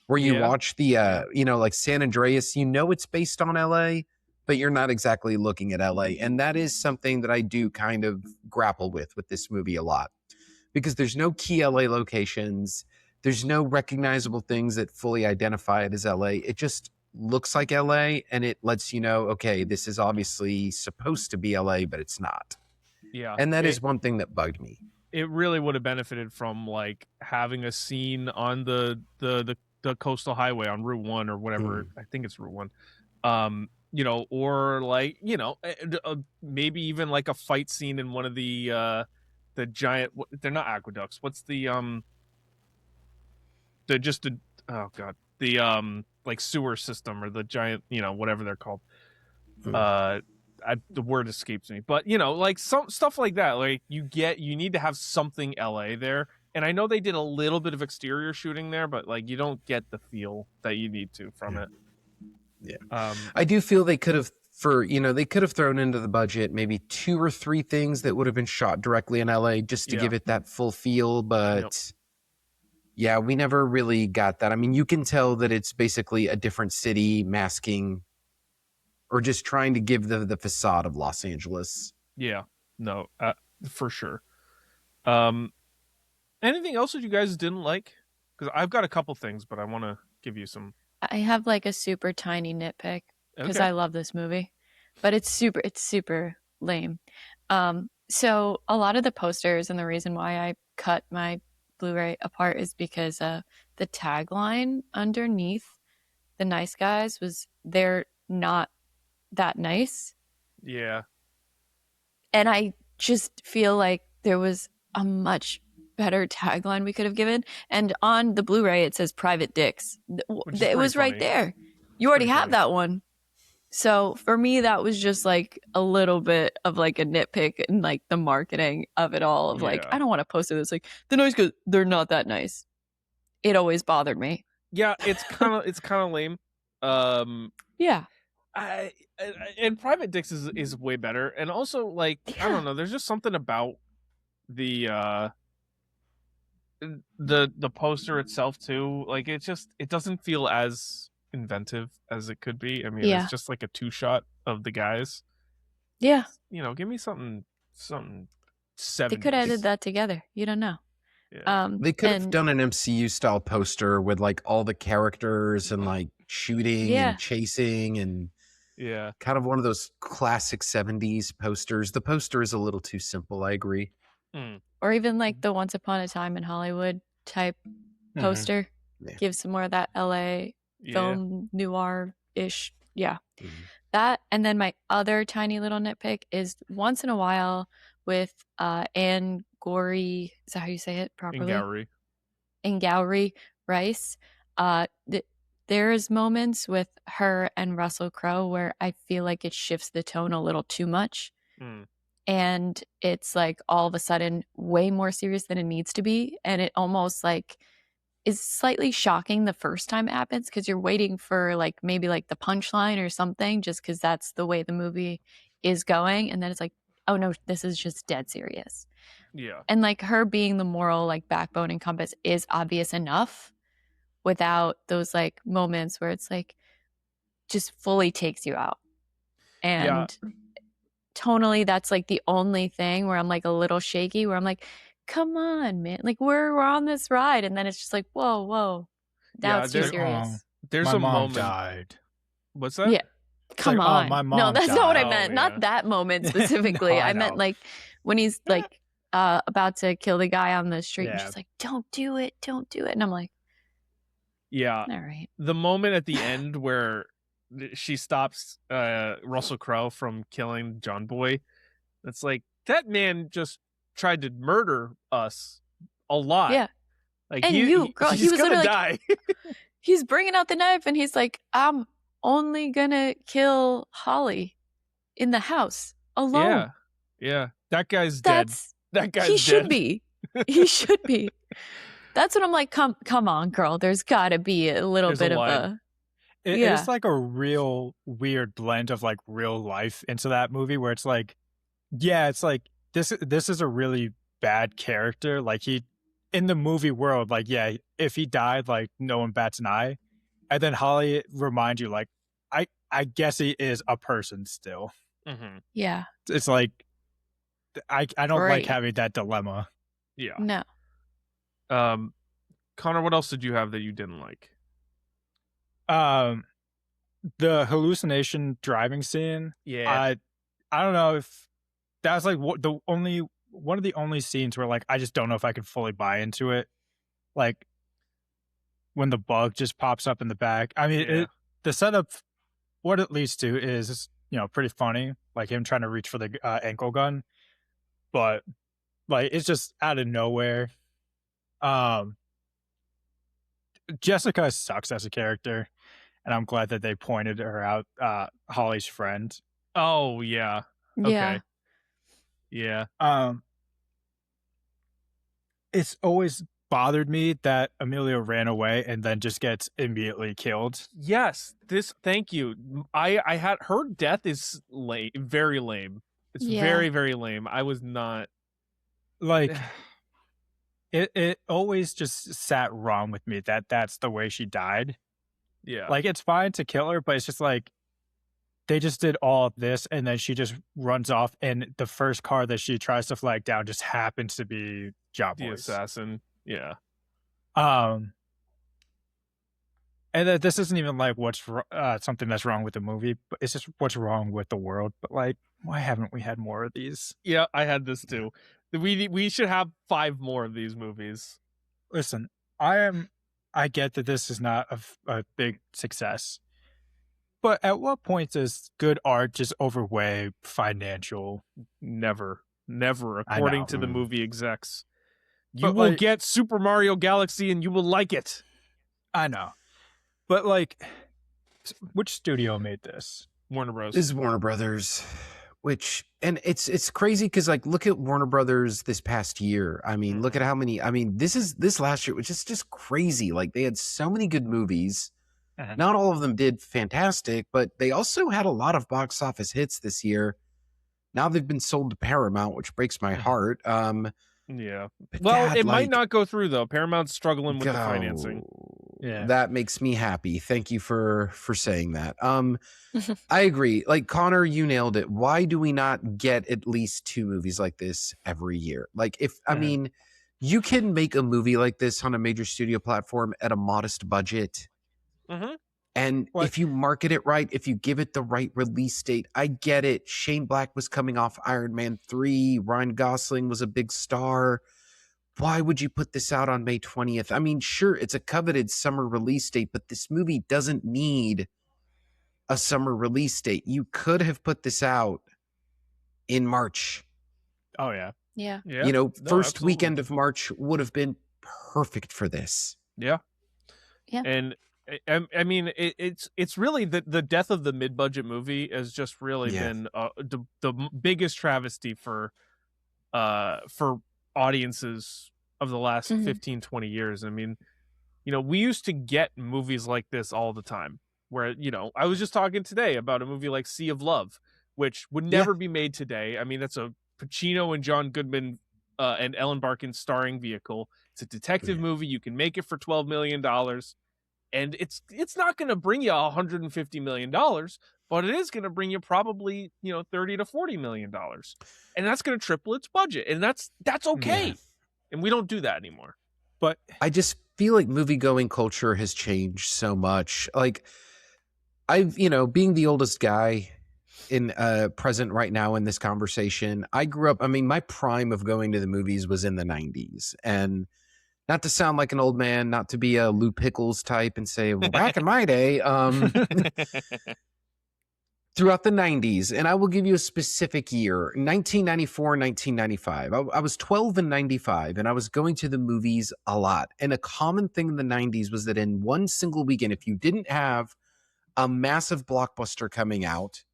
where you watch the, like San Andreas, it's based on LA, but you're not exactly looking at LA. And that is something that I do kind of grapple with this movie a lot because there's no key LA locations. There's no recognizable things that fully identify it as LA. It just looks like LA, and it lets you know, okay, this is obviously supposed to be LA, but it's not. Yeah. And that is one thing that bugged me. It really would have benefited from like having a scene on the coastal highway on Route 1 or whatever. I think it's Route 1. Or like, maybe even like a fight scene in one of the giant, they're not aqueducts. What's the oh god, the like sewer system or the giant, whatever they're called. Mm. The word escapes me, but like some stuff like that. Like you need to have something LA there, and I know they did a little bit of exterior shooting there, but like you don't get the feel that you need to from it. Yeah. I do feel they could have they could have thrown into the budget maybe 2 or 3 things that would have been shot directly in LA just to give it that full feel, but yeah, we never really got that. I mean, you can tell that it's basically a different city masking or just trying to give the facade of Los Angeles. Yeah, no, for sure. Anything else that you guys didn't like? Because I've got a couple things, but I want to give you some. I have like a super tiny nitpick because Okay. I love this movie, but it's super lame. So a lot of the posters, and the reason why I cut my Blu-ray apart is because the tagline underneath the nice guys was they're not that nice. Yeah. And I just feel like there was a much better tagline we could have given. And on the Blu-ray, it says private dicks. It was right there. You already have that one. So for me, that was just like a little bit of like a nitpick in like the marketing of it all of like, I don't want to post it. It's like the nice guys, they're not that nice. It always bothered me. Yeah, it's kind of lame. Yeah. And private dicks is way better, and also like I don't know, there's just something about the poster itself too. Like it doesn't feel as inventive as it could be. I mean, it's just like a 2-shot of the guys. Yeah. Give me something 70s. They could have edited that together. You don't know. Yeah. They could have done an MCU style poster with like all the characters and like shooting and chasing and kind of one of those classic 70s posters. The poster is a little too simple. I agree. Or even like the Once Upon a Time in Hollywood type poster. Give some more of that LA film noir-ish. Yeah. That, and then my other tiny little nitpick is once in a while with Anne Gowrie, is that how you say it properly? Angourie Rice. There's moments with her and Russell Crowe where I feel like it shifts the tone a little too much. And it's like all of a sudden way more serious than it needs to be. And it almost like is slightly shocking the first time it happens because you're waiting for like maybe like the punchline or something just because that's the way the movie is going. And then it's like, oh no, this is just dead serious. Yeah. And like her being the moral like backbone and compass is obvious enough without those like moments where it's like just fully takes you out. And tonally, that's like the only thing where I'm like a little shaky, where I'm like, come on, man. Like we're on this ride. And then it's just like, whoa. Now it's too serious. There's a moment. Died. What's that? Yeah. Come on. Oh, my mom no, that's died. not what I meant. Not that moment specifically. No, I meant like when he's like about to kill the guy on the street. And she's like, don't do it. And I'm like, yeah. All right. The moment at the end where she stops Russell Crowe from killing John Boy. It's like that man just tried to murder us a lot. Yeah. Like and he's he was gonna literally die. He's bringing out the knife and he's like, I'm only gonna kill Holly in the house alone. Yeah. That guy's dead. That guy's dead. He should be. He should be. That's what I'm like, come on, girl. There's gotta be a little bit of a It's like a real weird blend of like real life into that movie where it's like, it's like this is a really bad character. Like he in the movie world, like, if he died, like no one bats an eye. And then Holly reminds you, like, I guess he is a person still. Mm-hmm. Yeah. It's like I don't like having that dilemma. Yeah. No. Connor, what else did you have that you didn't like? The hallucination driving scene. Yeah. I don't know if that's like one of the only scenes where like I just don't know if I can fully buy into it. Like when the bug just pops up in the back. I mean, the setup, what it leads to is pretty funny. Like him trying to reach for the ankle gun, but like it's just out of nowhere. Jessica sucks as a character, and I'm glad that they pointed her out, Holly's friend. Oh yeah. Okay. Yeah. Yeah. It's always bothered me that Amelia ran away and then just gets immediately killed. Yes. Thank you. I had her death is lame, very lame. It's Yeah. very, very lame. I was not Like, it always just sat wrong with me that that's the way she died. yeah. Like, it's fine to kill her, but it's just like they just did all of this and then she just runs off, and the first car that she tries to flag down just happens to be Job the Boys. assassin. Yeah. And that this isn't even like what's something that's wrong with the movie, but it's just what's wrong with the world. But like, why haven't we had more of these? Yeah, I had this too. We should have 5 more of these movies. Listen, I get that this is not a big success, but at what point does good art just overweigh financial? Never, according know. to the movie execs. You But, will like- get Super Mario Galaxy and you will like it. I know, but like, which studio made this? Warner Bros. This is Warner Brothers, and it's crazy because like look at Warner Brothers this past year. I mean, look at how many. I mean, this last year was just crazy. Like they had so many good movies. Not all of them did fantastic, but they also had a lot of box office hits this year. Now they've been sold to Paramount, which breaks my heart. Yeah. But Well, God, it might like, not go through though. Paramount's struggling with the financing. Yeah. That makes me happy. Thank you for saying that. I agree. Like Connor, you nailed it. Why do we not get at least 2 movies like this every year? Like I mean, you can make a movie like this on a major studio platform at a modest budget. Mm-hmm. And What? if you market it right, if you give it the right release date, I get it. Shane Black was coming off Iron Man 3. Ryan Gosling was a big star. Why would you put this out on May 20th? I mean, sure, it's a coveted summer release date, but this movie doesn't need a summer release date. You could have put this out in March. Oh yeah. Yeah. Yeah. You know, No, first absolutely. weekend of March would have been perfect for this. Yeah. Yeah. And I mean, it's really the death of the mid-budget movie has just really Yeah. been the biggest travesty for audiences of the last Mhm. 15, 20 years. I mean, you know, we used to get movies like this all the time where, you know, I was just talking today about a movie like Sea of Love, which would never be made today. I mean, that's a Pacino and John Goodman and Ellen Barkin starring vehicle. It's a detective movie. You can make it for $12 million. And it's not going to bring you $150 million, but it is going to bring you probably, you know, $30 to $40 million. And that's going to triple its budget. And that's okay. Yeah. And we don't do that anymore. But I just feel like movie-going culture has changed so much. Like being the oldest guy in present right now in this conversation, I grew up, I mean, my prime of going to the movies was in the 90s. And not to sound like an old man, not to be a Lou Pickles type and say, well, back in my day, throughout the 90s, and I will give you a specific year, 1994, 1995. I was 12 in 95, and I was going to the movies a lot. And a common thing in the 90s was that in one single weekend, if you didn't have a massive blockbuster coming out,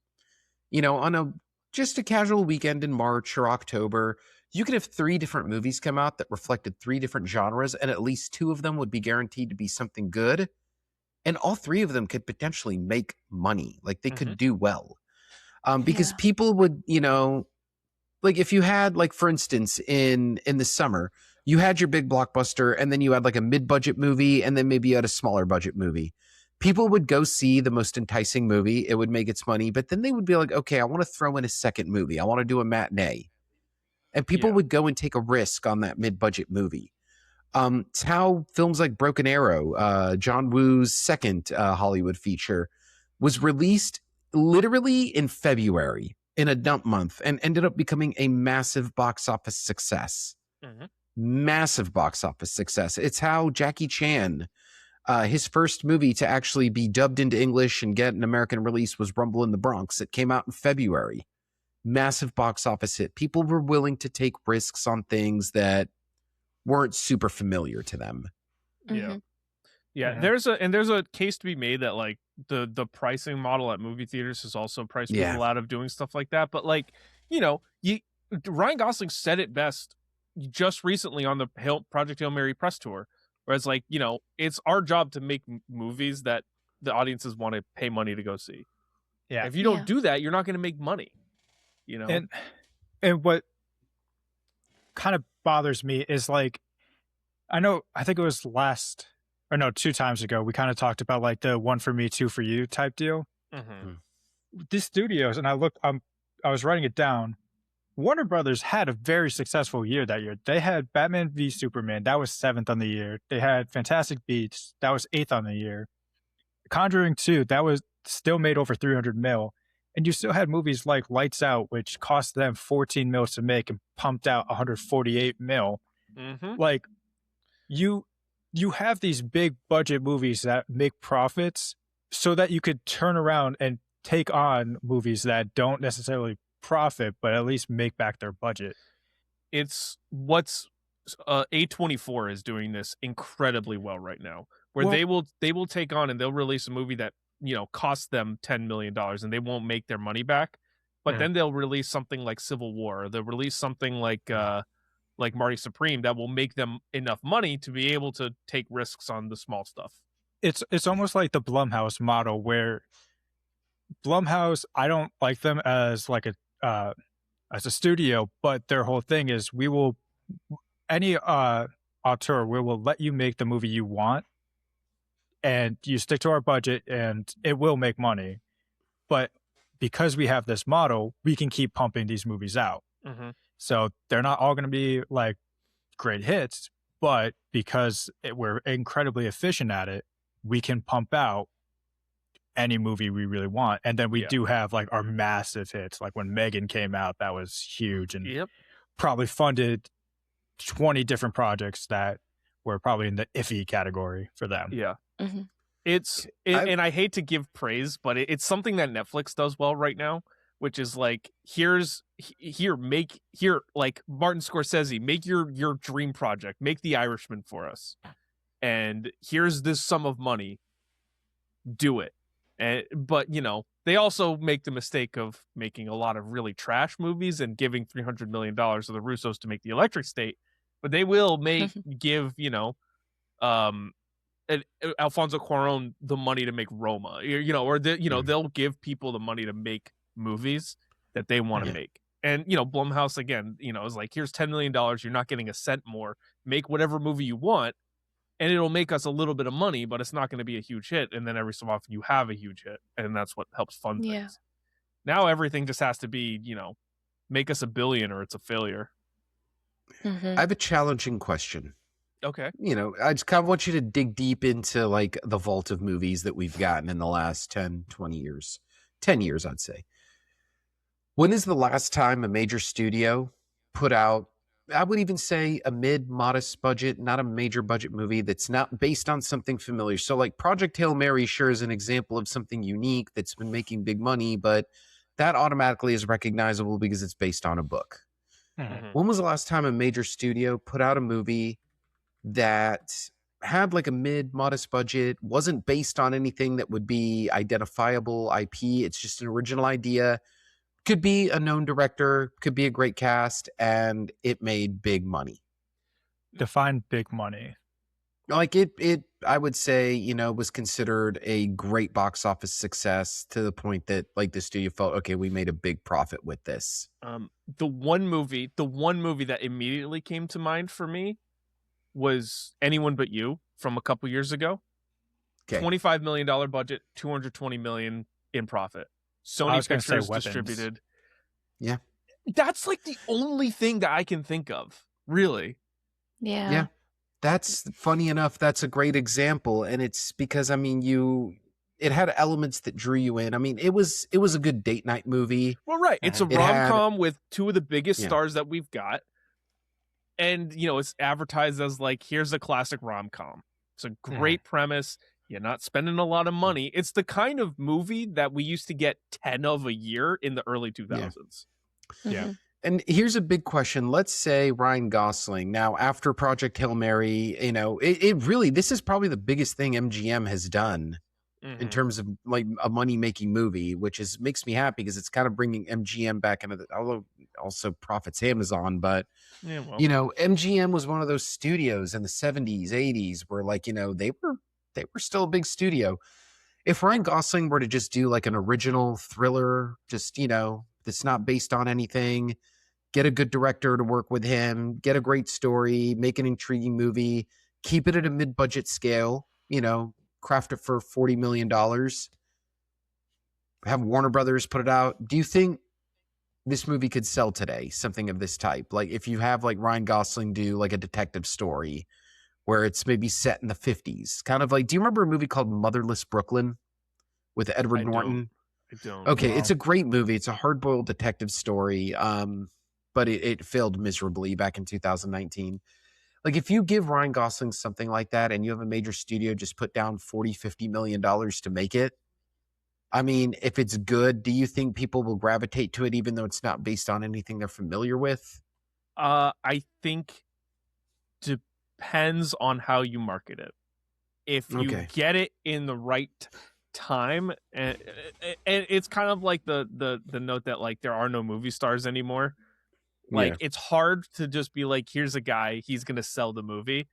you know, on just a casual weekend in March or October, you could have 3 different movies come out that reflected 3 different genres, and at least 2 of them would be guaranteed to be something good. And all 3 of them could potentially make money. Like they could do well. Because people would, you know, like if you had, like, for instance, in the summer, you had your big blockbuster and then you had like a mid-budget movie and then maybe you had a smaller budget movie. People would go see the most enticing movie. It would make its money, but then they would be like, okay, I want to throw in a second movie. I want to do a matinee. And people would go and take a risk on that mid-budget movie. It's how films like Broken Arrow, John Woo's second Hollywood feature, was released literally in February, in a dump month, and ended up becoming a massive box office success. Massive box office success. It's how Jackie Chan, his first movie to actually be dubbed into English and get an American release was Rumble in the Bronx. It came out in February. Massive box office hit. People were willing to take risks on things that weren't super familiar to them. Yeah. Yeah, there's a case to be made that like the pricing model at movie theaters has also priced people out of doing stuff like that. But like, Ryan Gosling said it best just recently on the Project Hail Mary press tour, where it's like, it's our job to make movies that the audiences want to pay money to go see. Yeah. If you don't do that, you're not going to make money. And what kind of bothers me is like, I think it was 2 times ago, we kind of talked about like the 1 for me, 2 for you type deal. These studios, and I was writing it down. Warner Brothers had a very successful year that year. They had Batman v Superman, that was 7th on the year. They had Fantastic Beasts, that was 8th on the year. Conjuring 2, that was still made over 300 mil. And you still had movies like Lights Out, which cost them 14 mil to make and pumped out 148 mil. Like, you have these big budget movies that make profits so that you could turn around and take on movies that don't necessarily profit, but at least make back their budget. It's what's A24 is doing this incredibly well right now, where they will take on and they'll release a movie that costs them $10 million and they won't make their money back, but then they'll release something like Civil War, or they'll release something like Marty Supreme that will make them enough money to be able to take risks on the small stuff. It's almost like the Blumhouse model, where Blumhouse, I don't like them as like as a studio, but their whole thing is any auteur, we will let you make the movie you want, and you stick to our budget, and it will make money. But because we have this model, we can keep pumping these movies out. So they're not all going to be like great hits, but because we're incredibly efficient at it, we can pump out any movie we really want. And then we do have like our massive hits. Like when Megan came out, that was huge and probably funded 20 different projects that were probably in the iffy category for them. Yeah. And I hate to give praise, but it's something that Netflix does well right now, which is like, like Martin Scorsese, make your dream project, make The Irishman for us. And here's this sum of money. Do it. But they also make the mistake of making a lot of really trash movies and giving $300 million to the Russos to make The Electric State. But they will give Alfonso Cuarón the money to make Roma, or they'll give people the money to make movies that they want to make. And Blumhouse again, is like, here's $10 million. You're not getting a cent more. Make whatever movie you want, and it'll make us a little bit of money, but it's not going to be a huge hit. And then every so often you have a huge hit, and that's what helps fund things. Now everything just has to be, make us $1 billion or it's a failure. I have a challenging question. Okay. I just kind of want you to dig deep into like the vault of movies that we've gotten in the last 10, 20 years. 10 years, I'd say. When is the last time a major studio put out, I would even say a mid-modest budget, not a major budget movie that's not based on something familiar? So like Project Hail Mary sure is an example of something unique that's been making big money, but that automatically is recognizable because it's based on a book. When was the last time a major studio put out a movie that had like a mid-modest budget, wasn't based on anything that would be identifiable IP? It's just an original idea. Could be a known director, could be a great cast, and it made big money. Define big money. Like it I would say, was considered a great box office success to the point that like the studio felt, okay, we made a big profit with this. The one movie that immediately came to mind for me was Anyone But You from a couple years ago. Okay. $25 million budget, $220 million in profit. Sony Pictures distributed. Yeah. That's like the only thing that I can think of, really. Yeah. That's funny enough. That's a great example. And it's because, it had elements that drew you in. It was a good date night movie. Well, right. It's a rom-com with two of the biggest stars that we've got. And, it's advertised as like, here's a classic rom-com. It's a great premise. You're not spending a lot of money. It's the kind of movie that we used to get 10 of a year in the early 2000s. Yeah. And here's a big question. Let's say Ryan Gosling, now after Project Hail Mary, it really, this is probably the biggest thing MGM has done in terms of like a money-making movie, which makes me happy because it's kind of bringing MGM back into although also profits Amazon, but Yeah, well, MGM was one of those studios in the 70s, 80s where like, they were still a big studio. If Ryan Gosling were to just do like an original thriller, just, that's not based on anything, get a good director to work with him, get a great story, make an intriguing movie, keep it at a mid-budget scale, craft it for $40 million, have Warner Brothers put it out. Do you think this movie could sell today, something of this type? Like if you have like Ryan Gosling do like a detective story where it's maybe set in the 50s, kind of like, do you remember a movie called Motherless Brooklyn with Edward Norton? I don't. Okay, it's a great movie. It's a hard-boiled detective story, but it failed miserably back in 2019. Like if you give Ryan Gosling something like that and you have a major studio just put down $40-50 million to make it, I mean, if it's good, do you think people will gravitate to it even though it's not based on anything they're familiar with? I think depends on how you market it. If you get it in the right time, and it's kind of like the note that like there are no movie stars anymore. Like it's hard to just be like, here's a guy, he's gonna sell the movie.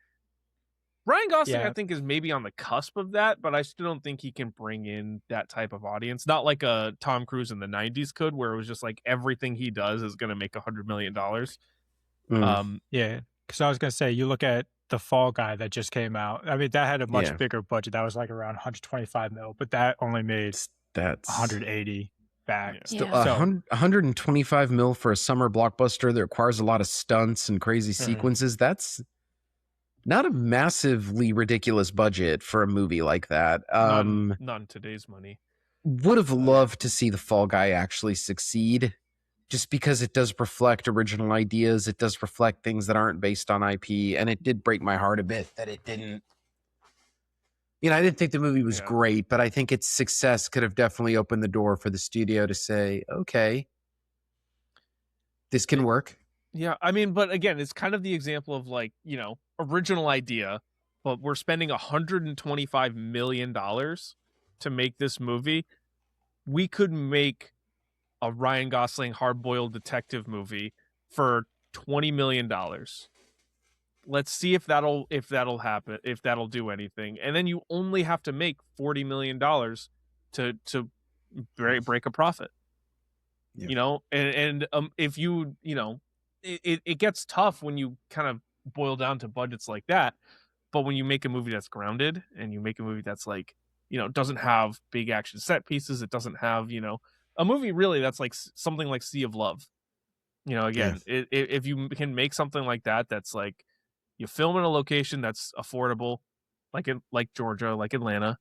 Ryan Gosling, I think, is maybe on the cusp of that, but I still don't think he can bring in that type of audience. Not like a Tom Cruise in the 90s could, where it was just like everything he does is gonna make $100 million. Yeah, because I was gonna say, you look at The Fall Guy that just came out. I mean, that had a much bigger budget. That was like around 125 mil, but that only made 180 back. Still, 125 mil for a summer blockbuster that requires a lot of stunts and crazy sequences. That's not a massively ridiculous budget for a movie like that. Not in today's money. Would have loved to see The Fall Guy actually succeed, just because it does reflect original ideas. It does reflect things that aren't based on IP. And it did break my heart a bit that it didn't. I didn't think the movie was great, but I think its success could have definitely opened the door for the studio to say, okay, this can work. Yeah, I mean, but again, it's kind of the example of like, original idea, but we're spending $125 million to make this movie. We could make a Ryan Gosling hard-boiled detective movie for $20 million. Let's see if that'll happen, if that'll do anything. And then you only have to make $40 million to break a profit. And if it gets tough when you kind of boil down to budgets like that. But when you make a movie that's grounded and you make a movie that's like, doesn't have big action set pieces, it doesn't have, a movie really that's like something like Sea of Love. If you can make something like that, that's like you film in a location that's affordable, like Georgia, like Atlanta,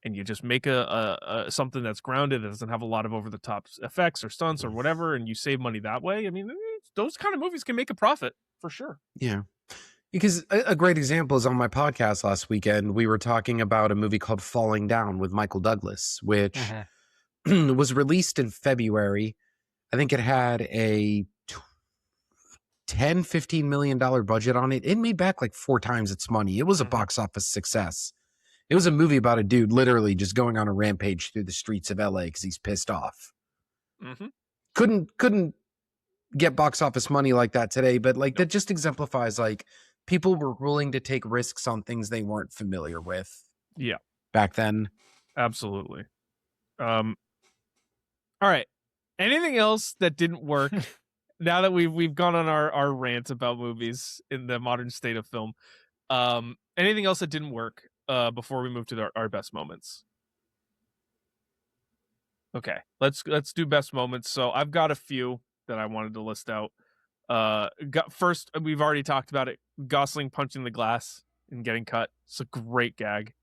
and you just make a something that's grounded that doesn't have a lot of over the top effects or stunts or whatever, and you save money that way. I mean, those kind of movies can make a profit for sure. Yeah. Because a great example is on my podcast last weekend, we were talking about a movie called Falling Down with Michael Douglas, which was released in February. I think it had a $10-15 million budget on it. It made back like 4 times its money. It was a box office success. It was a movie about a dude literally just going on a rampage through the streets of LA because he's pissed off. Couldn't get box office money like that today, but like that just exemplifies like people were willing to take risks on things they weren't familiar with. Yeah. Back then. Absolutely. All right. Anything else that didn't work? Now that we've gone on our rant about movies in the modern state of film, anything else that didn't work before we move to our best moments? Okay, let's do best moments. So I've got a few that I wanted to list out. First, we've already talked about it. Gosling punching the glass and getting cut. It's a great gag.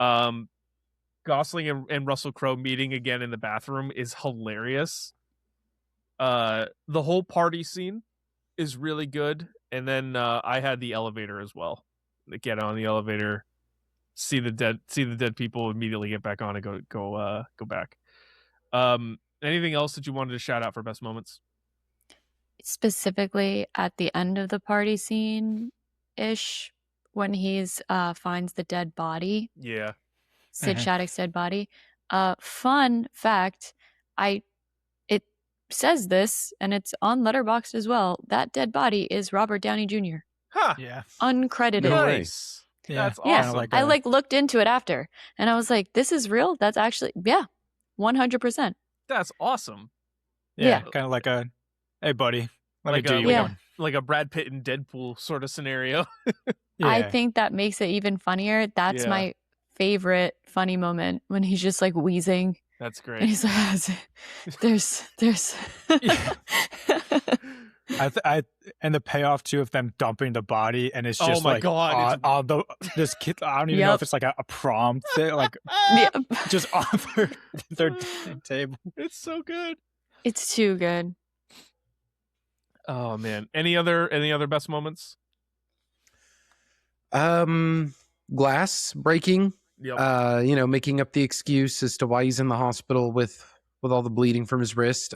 Gosling and Russell Crowe meeting again in the bathroom is hilarious. The whole party scene is really good. And then I had the elevator as well. Get on the elevator, see the dead people, immediately get back on and go back. Anything else that you wanted to shout out for best moments? specifically at the end of the party scene ish, when he's finds the dead body, Yeah. Sid Shattuck's dead body. Fun fact, it says this, and it's on Letterboxd as well. That dead body is Robert Downey Jr. Huh. Yeah. Uncredited. No way. Nice. Yeah. That's Yeah, awesome. like I looked into it after, and I was like, "This is real. That's actually 100%." That's awesome. Yeah. Kind of like a, hey buddy, let Like me do a- you Yeah. one. Like a Brad Pitt and Deadpool sort of scenario. Yeah. I think that makes it even funnier. That's Yeah. my favorite funny moment, when he's just like wheezing That's and great. he's like, there's Yeah. And the payoff too of them dumping the body, and it's Oh just my like God, on this kid. I don't even know Yep. if it's like a prom thing, like Yeah. just on their dining table. It's so good. It's too good. Oh man. Any other best moments? Glass breaking. Yep. Making up the excuse as to why he's in the hospital with all the bleeding from his wrist.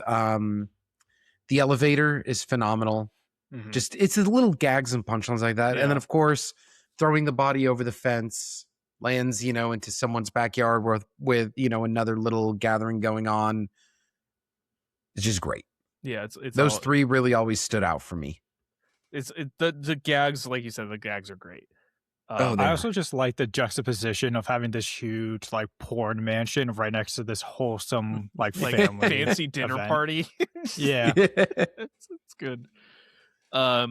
The elevator is phenomenal. Mhm. Just it's a little gags and punchlines like that, and Yeah. then of course throwing the body over the fence lands into someone's backyard with another little gathering going on. It's just great. Yeah, it's Those all, three really always stood out for me. the gags, like you said, the gags are great. Oh, they I are. also just like the juxtaposition of having this huge like porn mansion right next to this wholesome like like family fancy dinner event. party. Yeah. it's good. All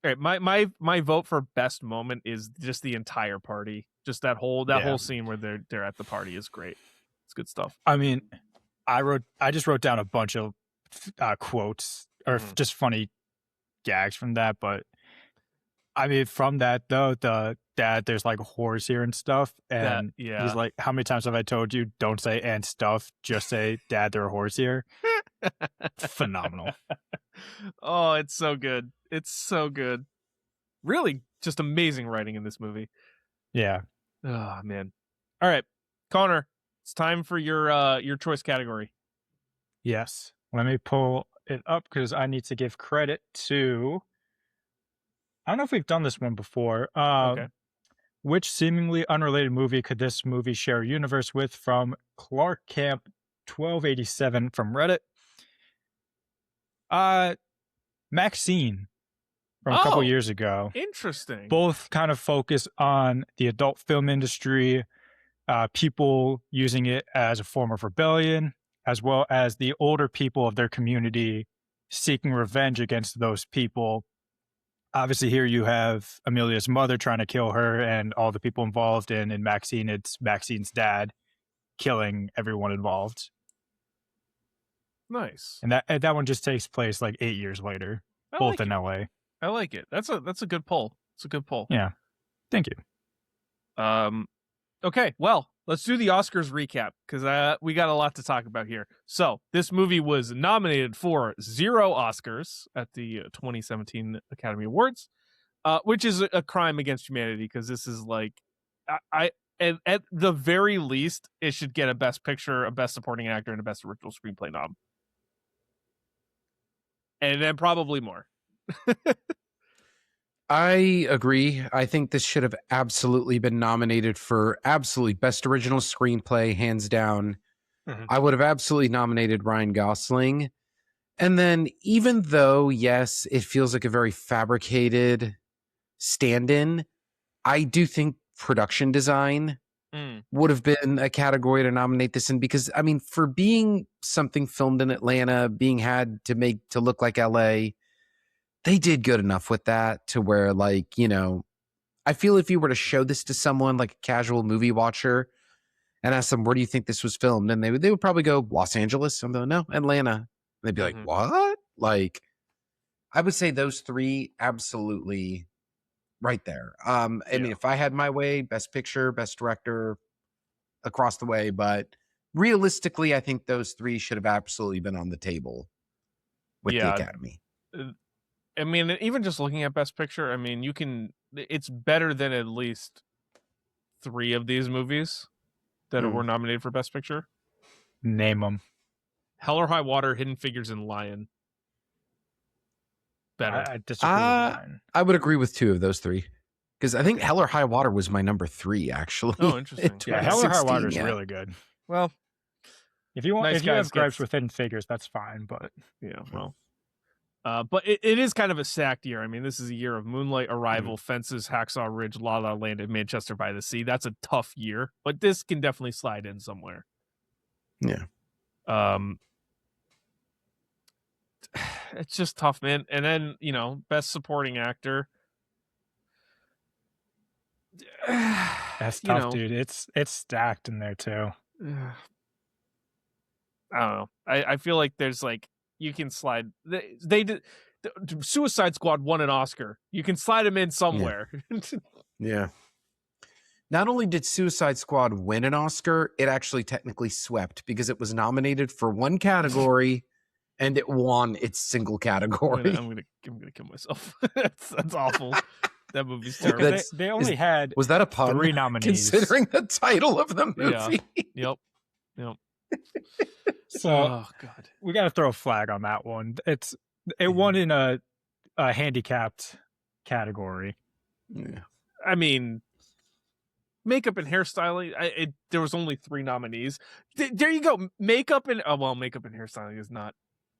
right, my vote for best moment is just the entire party. Just that whole scene where they're at the party is great. It's good stuff. I mean, I just wrote down a bunch of quotes or Mhm. just funny gags from that, but I mean, from that though, the dad, there's like whores here and stuff, and yeah. he's like, "How many times have I told you don't say and stuff? Just say, Dad, there are whores here." Phenomenal. Oh, it's so good. It's so good. Really, just amazing writing in this movie. Yeah. Oh man. All right, Connor, it's time for your choice category. Yes. Let me pull it up because I need to give credit to. I don't know if we've done this one before. Okay. Which seemingly unrelated movie could this movie share a universe with? From Clark Camp 1287 from Reddit. Maxine from a couple Oh. years ago. Interesting. Both kind of focus on the adult film industry, people using it as a form of rebellion, as well as the older people of their community seeking revenge against those people. Obviously, here you have Amelia's mother trying to kill her and all the people involved, and in Maxine, it's Maxine's dad killing everyone involved. Nice. And that one just takes place like 8 years later, I both like in it. LA. I like it. That's a good poll. It's a good poll. Yeah. Thank you. Okay, well, let's do the Oscars recap because we got a lot to talk about here. So this movie was nominated for 0 Oscars at the 2017 Academy Awards, which is a crime against humanity because this is like, at the very least, it should get a Best Picture, a Best Supporting Actor, and a Best Original Screenplay nom. And then probably more. I agree. I think this should have absolutely been nominated for absolutely best original screenplay, hands down. Mhm. I would have absolutely nominated Ryan Gosling. And then, even though, yes, it feels like a very fabricated stand-in, I do think production design would have been a category to nominate this in because, I mean, for being something filmed in Atlanta, being had to make to look like LA, they did good enough with that to where, like, I feel if you were to show this to someone like a casual movie watcher and ask them, where do you think this was filmed? And they would probably go, Los Angeles. I'm going, no, Atlanta. And they'd be like, what? Like, I would say those three absolutely right there. I mean, if I had my way, best picture, best director across the way, but realistically, I think those three should have absolutely been on the table with the Academy. I mean, even just looking at Best Picture, I mean, it's better than at least 3 of these movies that were nominated for Best Picture. Name them. Hell or High Water, Hidden Figures, and Lion. better. I disagree with mine. I would agree with 2 of those 3. Because I think Hell or High Water was my number 3, actually. Oh, interesting. Yeah, Hell or High 2016, Water is yeah. really good. Well, If you want, Nice if you Guys have gripes gets- within figures, that's fine. But yeah, well. But it is kind of a stacked year. I mean, this is a year of Moonlight, Arrival, Fences, Hacksaw Ridge, La La Land, and Manchester by the Sea. That's a tough year, but this can definitely slide in somewhere. Yeah. It's just tough, man. And then, best supporting actor. that's tough, dude. It's stacked in there too. I don't know. I feel like there's you can slide. They did. Suicide Squad won an Oscar. You can slide him in somewhere. Yeah. Not only did Suicide Squad win an Oscar, it actually technically swept because it was nominated for one category and it won its single category. I'm gonna kill myself. That's awful. That movie's terrible. They only had Was that a pun? 3 nominees. Considering the title of the movie. Yeah. Yep. So Oh God. we got to throw a flag on that one. It won in a handicapped category. Yeah. I mean, makeup and hairstyling. There was only 3 nominees. There you go. Makeup and hairstyling is not.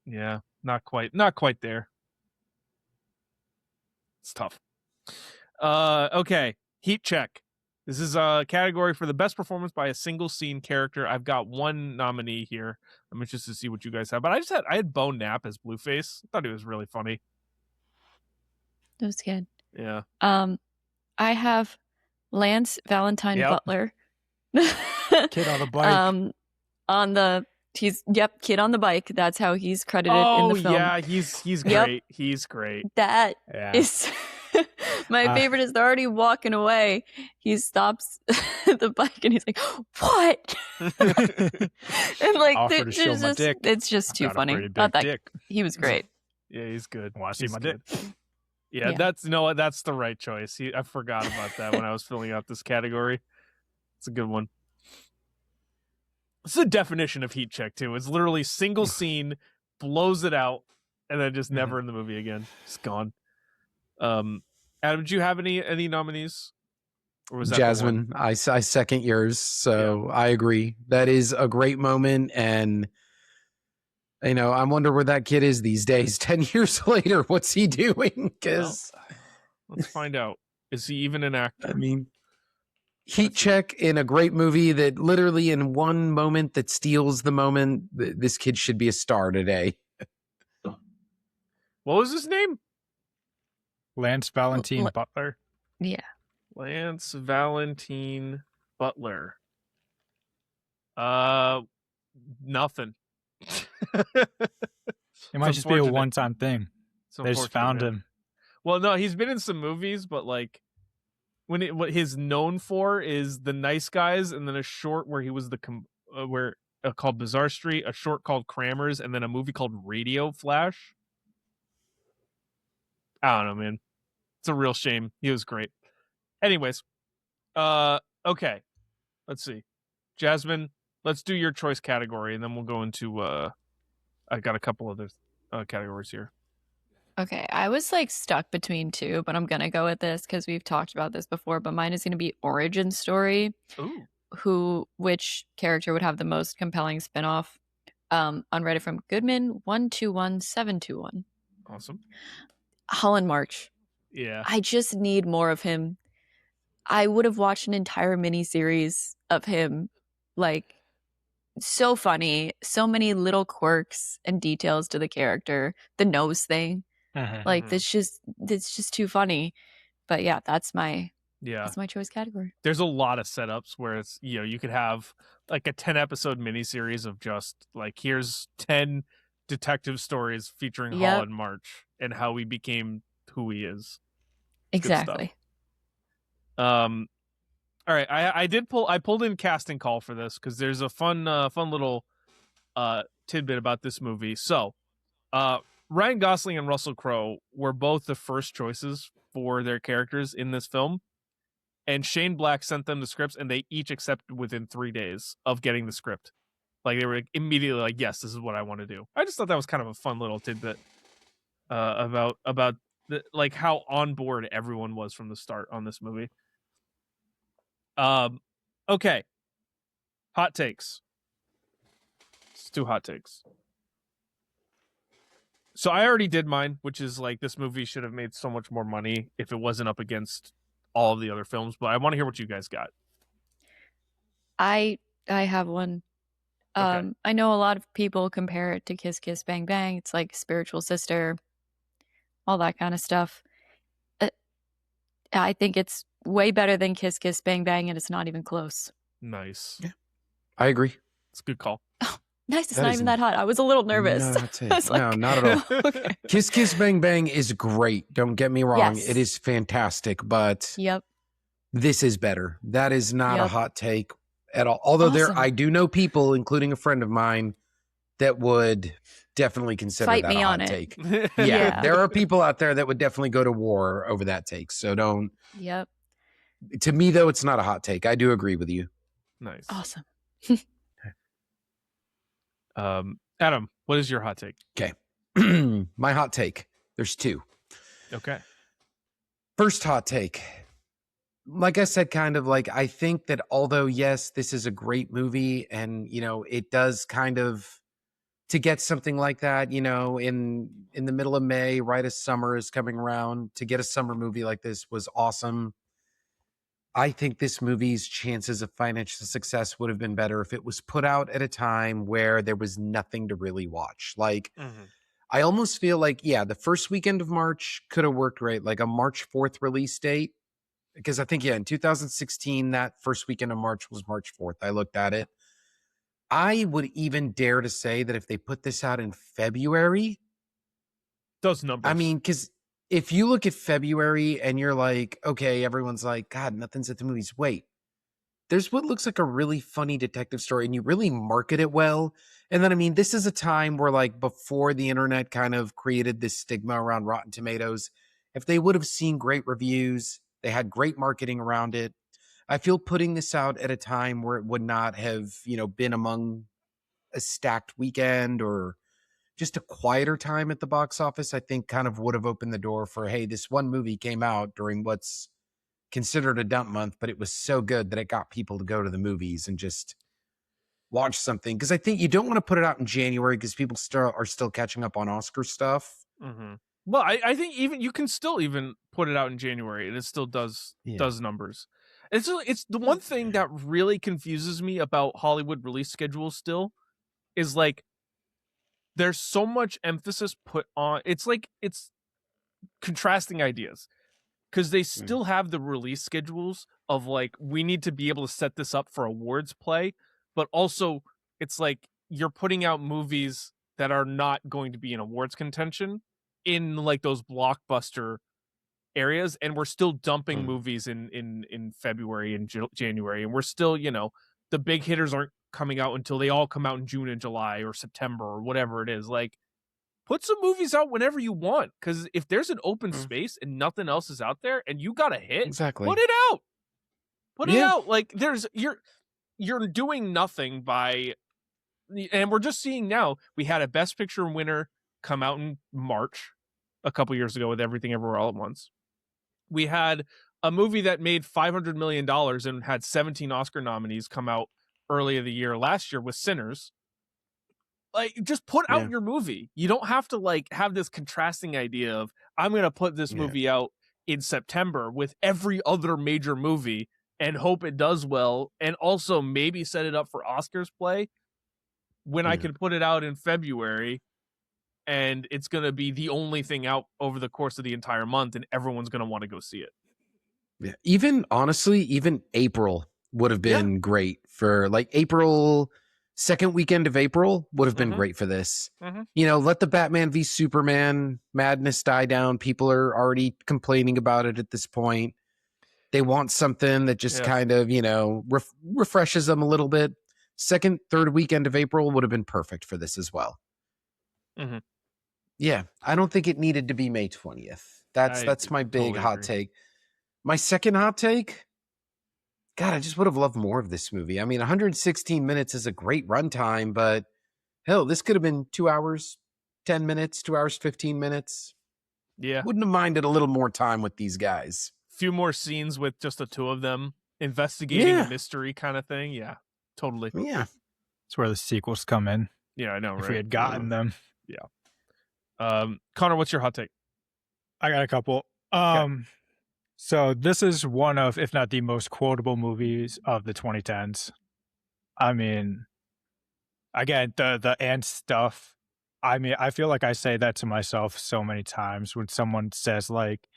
Yeah, not quite there. It's tough. Okay. Heat check. This is a category for the best performance by a single scene character. I've got 1 nominee here. I'm interested to see what you guys have. But I had Bo Knapp as Blueface. I thought he was really funny. That was good. Yeah. I have Lance Valentine Yep. Butler. Kid on the bike. Kid on the bike. That's how he's credited in Oh the film. yeah, he's Yep. great. He's great. That Yeah. is my favorite. Is they're already walking away. He stops the bike and he's like, "What?" And Offer to show my dick. it's just I've too got a funny. pretty big Thought that dick. he was great. Yeah, he's good. Want to see He's my good. dick? Yeah, Yeah. that's the right choice. I forgot about that when I was filling out this category. It's a good one. It's the definition of heat check too. It's literally single scene, blows it out, and then just never in the movie again. It's gone. Adam, did you have any nominees? Or was that the one? Jasmine, I second yours. So I agree. That is a great moment. And, I wonder where that kid is these days. 10 years later, what's he doing? Because, Let's find out. Is he even an actor? I mean, heat check in a great movie that literally in one moment that steals the moment, this kid should be a star today. What was his name? Lance Valentine L- Butler. Yeah. Lance Valentine Butler. Nothing. It might just be a unfortunate. one-time thing. It's They just unfortunate, found man. him. Well, no, he's been in some movies, but what he's known for is The Nice Guys, and then a short where he was called Bizarre Street, a short called Kramer's, and then a movie called Radio Flash. I don't know, man. It's a real shame. He was great. Anyways, okay. Let's see, Jasmine. Let's do your choice category, and then we'll go into. I got a couple other categories here. Okay, I was stuck between 2, but I'm gonna go with this because we've talked about this before. But mine is gonna be origin story. Ooh. Which character would have the most compelling spinoff? On Reddit from Goodman 121721. Awesome. Holland March. Yeah. I just need more of him. I would have watched an entire miniseries of him. So funny, so many little quirks and details to the character. The nose thing, it's just too funny. But yeah, that's my choice category. There's a lot of setups where it's you could have a 10 episode miniseries of just here's 10 detective stories featuring Holland March and how he became who he is. It's good stuff. Exactly. All right, I pulled in casting call for this because there's a fun little tidbit about this movie. So, Ryan Gosling and Russell Crowe were both the first choices for their characters in this film, and Shane Black sent them the scripts, and they each accepted within 3 days of getting the script. They were immediately yes, this is what I want to do. I just thought that was kind of a fun little tidbit. about like how on board everyone was from the start on this movie. Okay, hot takes. It's 2 hot takes. So I already did mine, which is like this movie should have made so much more money if it wasn't up against all of the other films. But I want to hear what you guys got. I have one. Okay. I know a lot of people compare it to Kiss Kiss Bang Bang. It's like spiritual sister, all that kind of stuff. I think it's way better than Kiss Kiss Bang Bang, and it's not even close. Nice. Yeah. I agree. It's a good call. Nice. It's That not is even that hot. I was a little nervous. No, that's it. I was like, No, not at all. okay. Kiss Kiss Bang Bang is great. Don't get me wrong. Yes. It is fantastic, but Yep. this is better. That is not a Yep. hot take at all. Although Awesome. I do know people, including a friend of mine, that would definitely consider Fight that me a hot on it. take. Yeah. Yeah. There are people out there that would definitely go to war over that take. So don't. Yep. To me, though, it's not a hot take. I do agree with you. Nice. Awesome. Adam, what is your hot take? Okay. My hot take. There's 2. Okay. First hot take. Like I said, kind of like, I think that although, yes, this is a great movie and, it does kind of, to get something like that, in the middle of May, right as summer is coming around, to get a summer movie like this was awesome. I think this movie's chances of financial success would have been better if it was put out at a time where there was nothing to really watch. Like, I almost feel like, the first weekend of March could have worked great, like a March 4th release date. Because I think, in 2016, that first weekend of March was March 4th. I looked at it. I would even dare to say that if they put this out in February, Those numbers. I mean, because if you look at February and you're like, okay, everyone's like, God, nothing's at the movies. Wait, there's what looks like a really funny detective story and you really market it well. And then, I mean, this is a time where like before the internet kind of created this stigma around Rotten Tomatoes, if they would have seen great reviews, they had great marketing around it. I feel putting this out at a time where it would not have, been among a stacked weekend or just a quieter time at the box office, I think kind of would have opened the door for, hey, this one movie came out during what's considered a dump month, but it was so good that it got people to go to the movies and just watch something. Because I think you don't want to put it out in January because people are still catching up on Oscar stuff. Mm-hmm. Well, I think even you can still even put it out in January and it still does numbers. It's the one thing that really confuses me about Hollywood release schedules still is like there's so much emphasis put on it's contrasting ideas because they still have the release schedules of like we need to be able to set this up for awards play, but also it's like you're putting out movies that are not going to be in awards contention in like those blockbuster areas, and we're still dumping movies in February and January, and we're still, the big hitters aren't coming out until they all come out in June and July or September or whatever it is. Like, put some movies out whenever you want, because if there's an open space and nothing else is out there and you got a hit, Exactly. put it out. Put it out. Like, you're doing nothing by, and we're just seeing now, we had a Best Picture winner come out in March a couple years ago with Everything Everywhere All at Once. We had a movie that made $500 million and had 17 Oscar nominees come out earlier the year last year with Sinners. Like, just put out your movie. You don't have to like have this contrasting idea of I'm going to put this movie out in September with every other major movie and hope it does well, and also maybe set it up for Oscars play when I can put it out in February and it's going to be the only thing out over the course of the entire month and everyone's going to want to go see it. Yeah. Even honestly, even April would have been great for like April, second weekend of April would have been great for this. Let the Batman v Superman madness die down. People are already complaining about it at this point. They want something that just kind of, refreshes them a little bit. Second, third weekend of April would have been perfect for this as well. Yeah, I don't think it needed to be May 20th. That's my big hot take. My second hot take, God, I just would have loved more of this movie. I mean, 116 minutes is a great runtime, but hell, this could have been 2 hours, 10 minutes, 2 hours, 15 minutes. Yeah. Wouldn't have minded a little more time with these guys. Few more scenes with just the two of them investigating a mystery kind of thing. Yeah, totally. Yeah. That's where the sequels come in. Yeah, I know, right? If we had gotten them. Connor, what's your hot take? I got a couple. So this is one of, if not the most quotable movies of the 2010s. I mean, again, the and stuff. I mean, I feel like I say that to myself so many times when someone says like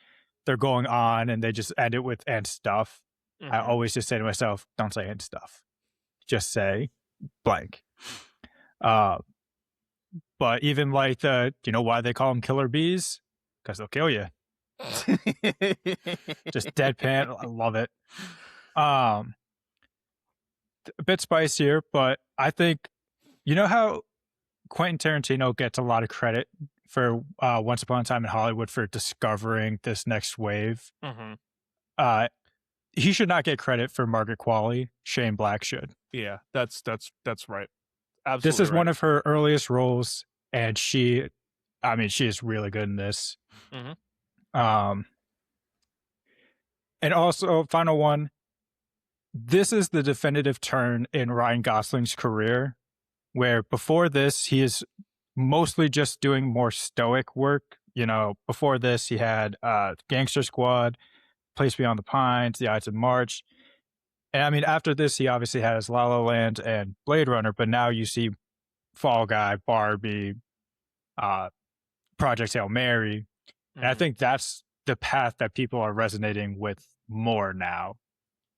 they're going on and they just end it with and stuff. I always just say to myself, don't say and stuff. Just say blank. But even like you know why they call them killer bees? Because they'll kill you. Just deadpan. I love it. A bit spicier, but I think, you know how Quentin Tarantino gets a lot of credit for Once Upon a Time in Hollywood for discovering this next wave. He should not get credit for Margaret Qualley. Shane Black should. Yeah, that's right. Absolutely. This is right. one of her earliest roles, and she is really good in this. And also, final one. This is the definitive turn in Ryan Gosling's career, where before this, he is mostly just doing more stoic work. You know, before this, he had Gangster Squad, Place Beyond the Pines, The Ides of March. And I mean, after this, he obviously has La La Land and Blade Runner, but now you see Fall Guy, Barbie, Project Hail Mary. And I think that's the path that people are resonating with more now.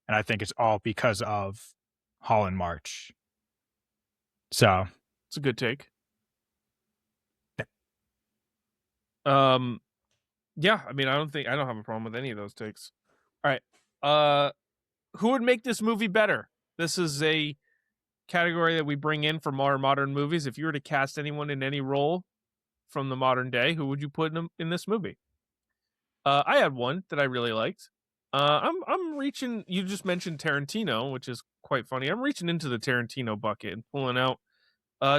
And I think it's all because of Holland March. So it's a good take. Yeah, I mean, I don't have a problem with any of those takes. All right. Who would make this movie better? This is a category that we bring in for more modern movies. If you were to cast anyone in any role from the modern day, who would you put in this movie? I had one that I really liked. I'm reaching. You just mentioned Tarantino, which is quite funny. I'm reaching into the Tarantino bucket and pulling out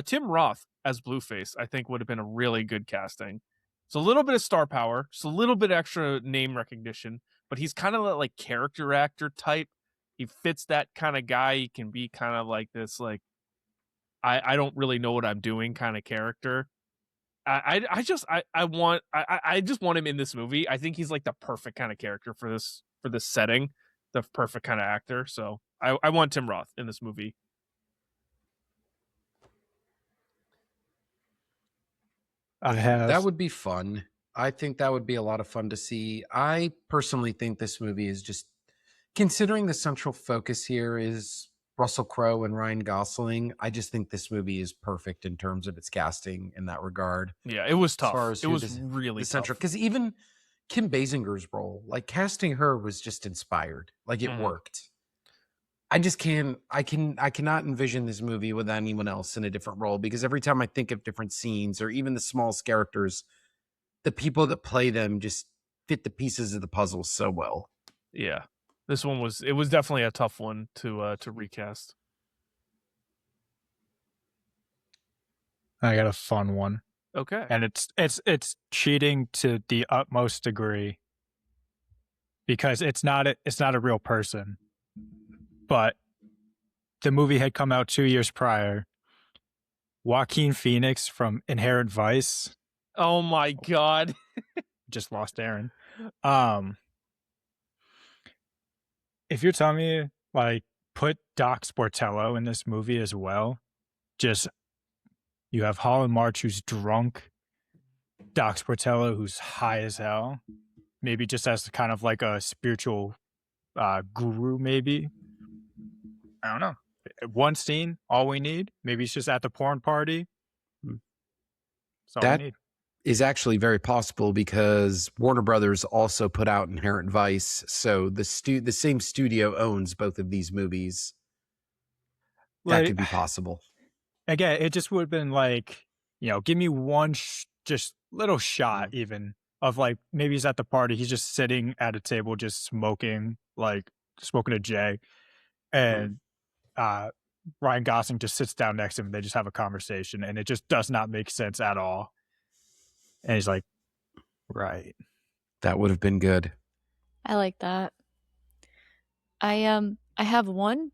Tim Roth as Blueface. I think would have been a really good casting. It's a little bit of star power, just a little bit extra name recognition, but he's kind of like character actor type. He fits that kind of guy. He can be kind of like this, like I don't really know what I'm doing kind of character. I just want him in this movie. I think he's like the perfect kind of character for this setting, the perfect kind of actor. So I want Tim Roth in this movie. That would be fun. I think that would be a lot of fun to see. I personally think this movie is just, considering the central focus here is Russell Crowe and Ryan Gosling, I just think this movie is perfect in terms of its casting in that regard. Yeah, it was tough. As far as it was really tough. Central, because even Kim Basinger's role, like casting her was just inspired. Like it worked. I just I cannot envision this movie with anyone else in a different role, because every time I think of different scenes or even the smallest characters, the people that play them just fit the pieces of the puzzle so well. Yeah. This one was definitely a tough one to recast. I got a fun one. Okay. And it's cheating to the utmost degree, because it's not a real person. But the movie had come out 2 years prior. Joaquin Phoenix from Inherent Vice. Oh my God. Just lost Aaron. If you're telling me, like, put Doc Sportello in this movie as well, just, you have Holland March who's drunk, Doc Sportello who's high as hell, maybe just as kind of like a spiritual guru, maybe. I don't know. One scene, all we need. Maybe it's just at the porn party. That's all we need. Is actually very possible, because Warner Brothers also put out Inherent Vice, so the same studio owns both of these movies. That could be possible. Again, it just would have been like, give me one just little shot even of like, maybe he's at the party, he's just sitting at a table just smoking a J, and Ryan Gosling just sits down next to him and they just have a conversation, and it just does not make sense at all. And he's like, Right. That would have been good. I like that. I have one.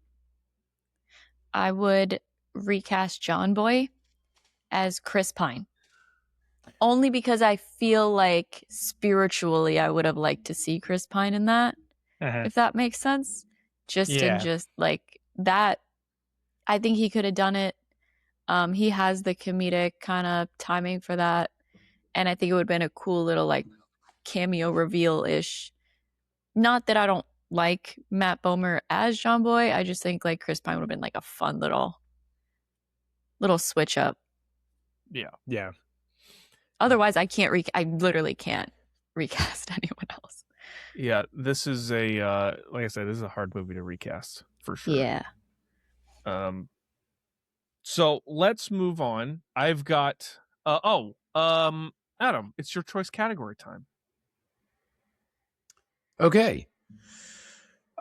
I would recast John Boy as Chris Pine. Only because I feel like spiritually I would have liked to see Chris Pine in that, if that makes sense. Just like that, I think he could have done it. He has the comedic kind of timing for that. And I think it would have been a cool little like cameo reveal-ish. Not that I don't like Matt Bomer as John Boy. I just think like Chris Pine would have been like a fun little switch up. Yeah. Otherwise, I literally can't recast anyone else. Yeah, this is like I said, this is a hard movie to recast for sure. Yeah. So let's move on. I've got Adam, it's your choice category time. Okay.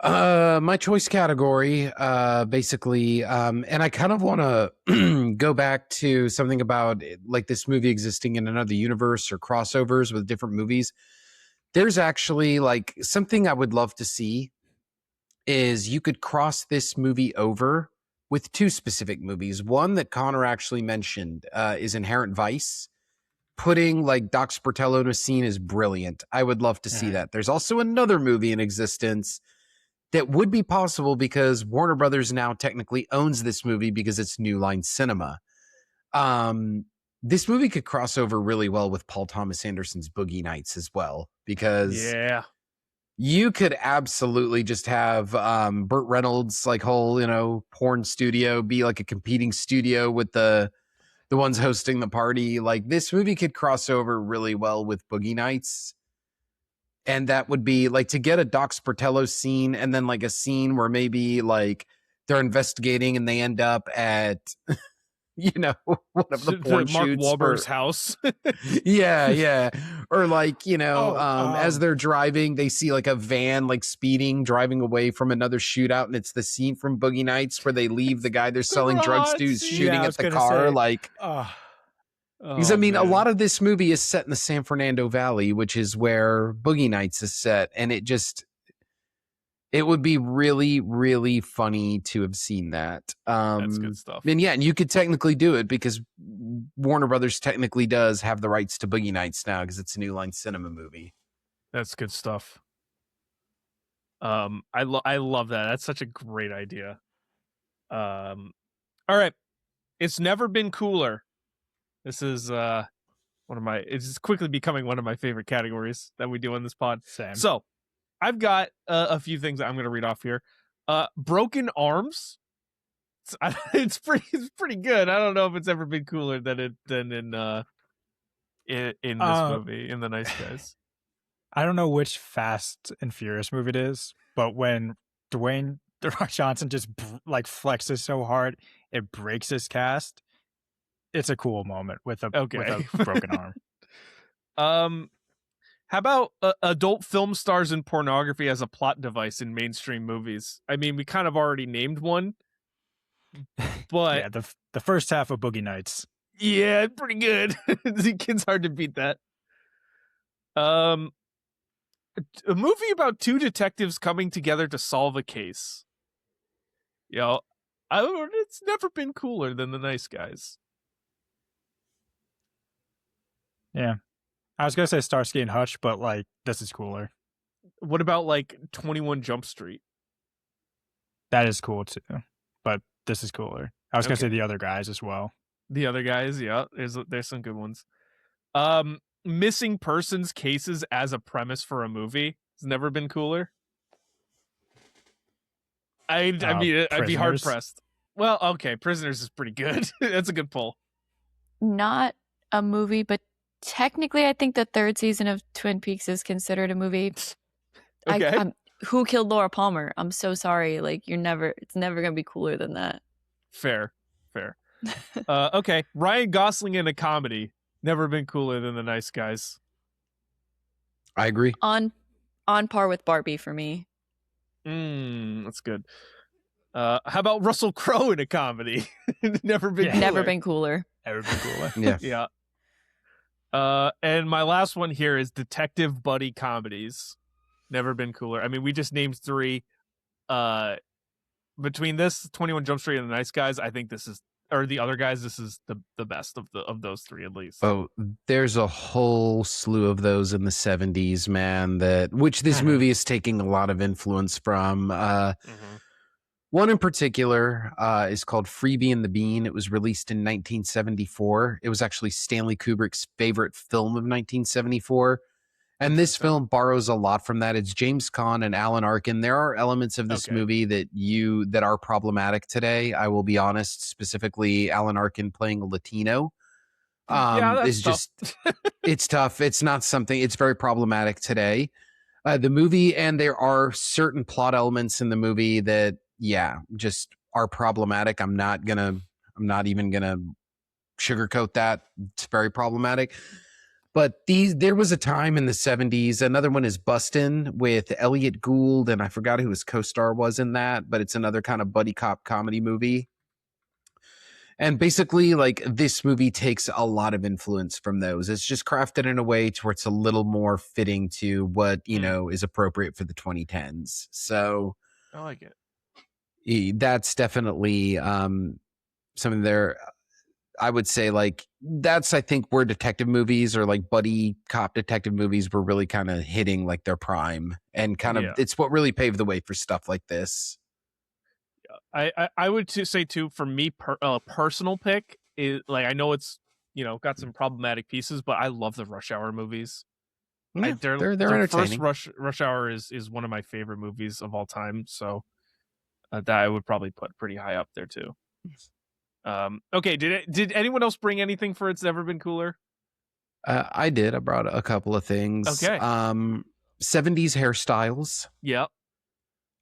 My choice category, basically, and I kind of want to go back to something about like this movie existing in another universe or crossovers with different movies. There's actually like something I would love to see is you could cross this movie over with two specific movies. One that Connor actually mentioned is Inherent Vice. Putting like Doc Sportello in a scene is brilliant. I would love to see that. There's also another movie in existence that would be possible because Warner Brothers now technically owns this movie because it's New Line Cinema. This movie could cross over really well with Paul Thomas Anderson's Boogie Nights as well, because you could absolutely just have Burt Reynolds' like whole, porn studio be like a competing studio with the ones hosting the party. Like this movie could cross over really well with Boogie Nights. And that would be like to get a Doc Sportello scene and then like a scene where maybe like they're investigating and they end up at, one of the porn Mark shoots. Wahlberg's house. Yeah. Or like, as they're driving, they see like a van like speeding, driving away from another shootout. And it's the scene from Boogie Nights where they leave the guy they're selling drugs to shooting at the car. Because a lot of this movie is set in the San Fernando Valley, which is where Boogie Nights is set. And it would be really, really funny to have seen that. That's good stuff. And you could technically do it because Warner Brothers technically does have the rights to Boogie Nights now because it's a New Line Cinema movie. That's good stuff. I love that. That's such a great idea. All right. It's never been cooler. This is it's quickly becoming one of my favorite categories that we do on this pod. Same. So I've got a few things that I'm going to read off here. Broken Arms. It's pretty good. I don't know if it's ever been cooler than in this movie, in The Nice Guys. I don't know which Fast and Furious movie it is, but when Dwayne The Rock Johnson just flexes so hard it breaks his cast, it's a cool moment with a broken arm. How about adult film stars in pornography as a plot device in mainstream movies? I mean, we kind of already named one, but the first half of Boogie Nights. Yeah, pretty good. It's hard to beat that. A movie about two detectives coming together to solve a case. It's never been cooler than The Nice Guys. Yeah. I was going to say Starsky and Hutch, but this is cooler. What about 21 Jump Street? That is cool too, but this is cooler. I was going to say The Other Guys as well. The Other Guys, yeah. There's some good ones. Missing persons cases as a premise for a movie has never been cooler. I'd be hard pressed. Well, okay, Prisoners is pretty good. That's a good pull. Not a movie, but technically, I think the third season of Twin Peaks is considered a movie. Okay. Who Killed Laura Palmer? I'm so sorry. It's never gonna be cooler than that. Fair. Okay, Ryan Gosling in a comedy. Never been cooler than The Nice Guys. I agree. On par with Barbie for me. That's good. How about Russell Crowe in a comedy? Never been cooler. Never been cooler. Never been cooler. Yeah. Yeah. And my last one here is detective buddy comedies. Never been cooler. I mean, we just named 3. Between this, 21 Jump Street, and The Nice Guys, I think this is, or The Other Guys, this is the best of those 3 at least. Oh, there's a whole slew of those in the 70s, man, which this movie is taking a lot of influence from. One in particular is called Freebie and the Bean. It was released in 1974. It was actually Stanley Kubrick's favorite film of 1974. And this film borrows a lot from that. It's James Caan and Alan Arkin. There are elements of this movie that are problematic today. I will be honest, specifically Alan Arkin playing a Latino. That's is just it's tough. It's not something. It's very problematic today. The movie, and there are certain plot elements in the movie that just are problematic. I'm not even gonna sugarcoat that. It's very problematic. But there was a time in the 70s. Another one is Bustin' with Elliot Gould, and I forgot who his co-star was in that, but it's another kind of buddy cop comedy movie. And basically, like, this movie takes a lot of influence from those. It's just crafted in a way to where it's a little more fitting to what, is appropriate for the 2010s. So I like it. That's definitely something there. I would say, like, that's, I think, where detective movies or like buddy cop detective movies were really kind of hitting like their prime, and kind of it's what really paved the way for stuff like this. I would say too, for me, personal pick is, like, I know it's got some problematic pieces, but I love the Rush Hour movies. Yeah, they're entertaining. First Rush Hour is one of my favorite movies of all time, so that I would probably put pretty high up there too. Okay, did anyone else bring anything for It's Never Been Cooler? I did. I brought a couple of things. Okay. 70s hairstyles. Yep.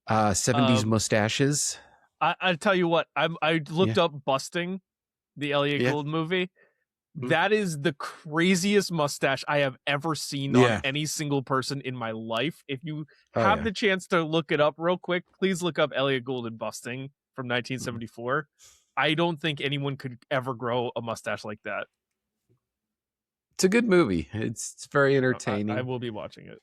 70s mustaches. I tell you what, I looked up Busting, the Elliot Gould movie. That is the craziest mustache I have ever seen on any single person in my life. If you have the chance to look it up real quick, please look up Elliot Gould and Busting from 1974. I don't think anyone could ever grow a mustache like that. It's a good movie. It's very entertaining. I will be watching it.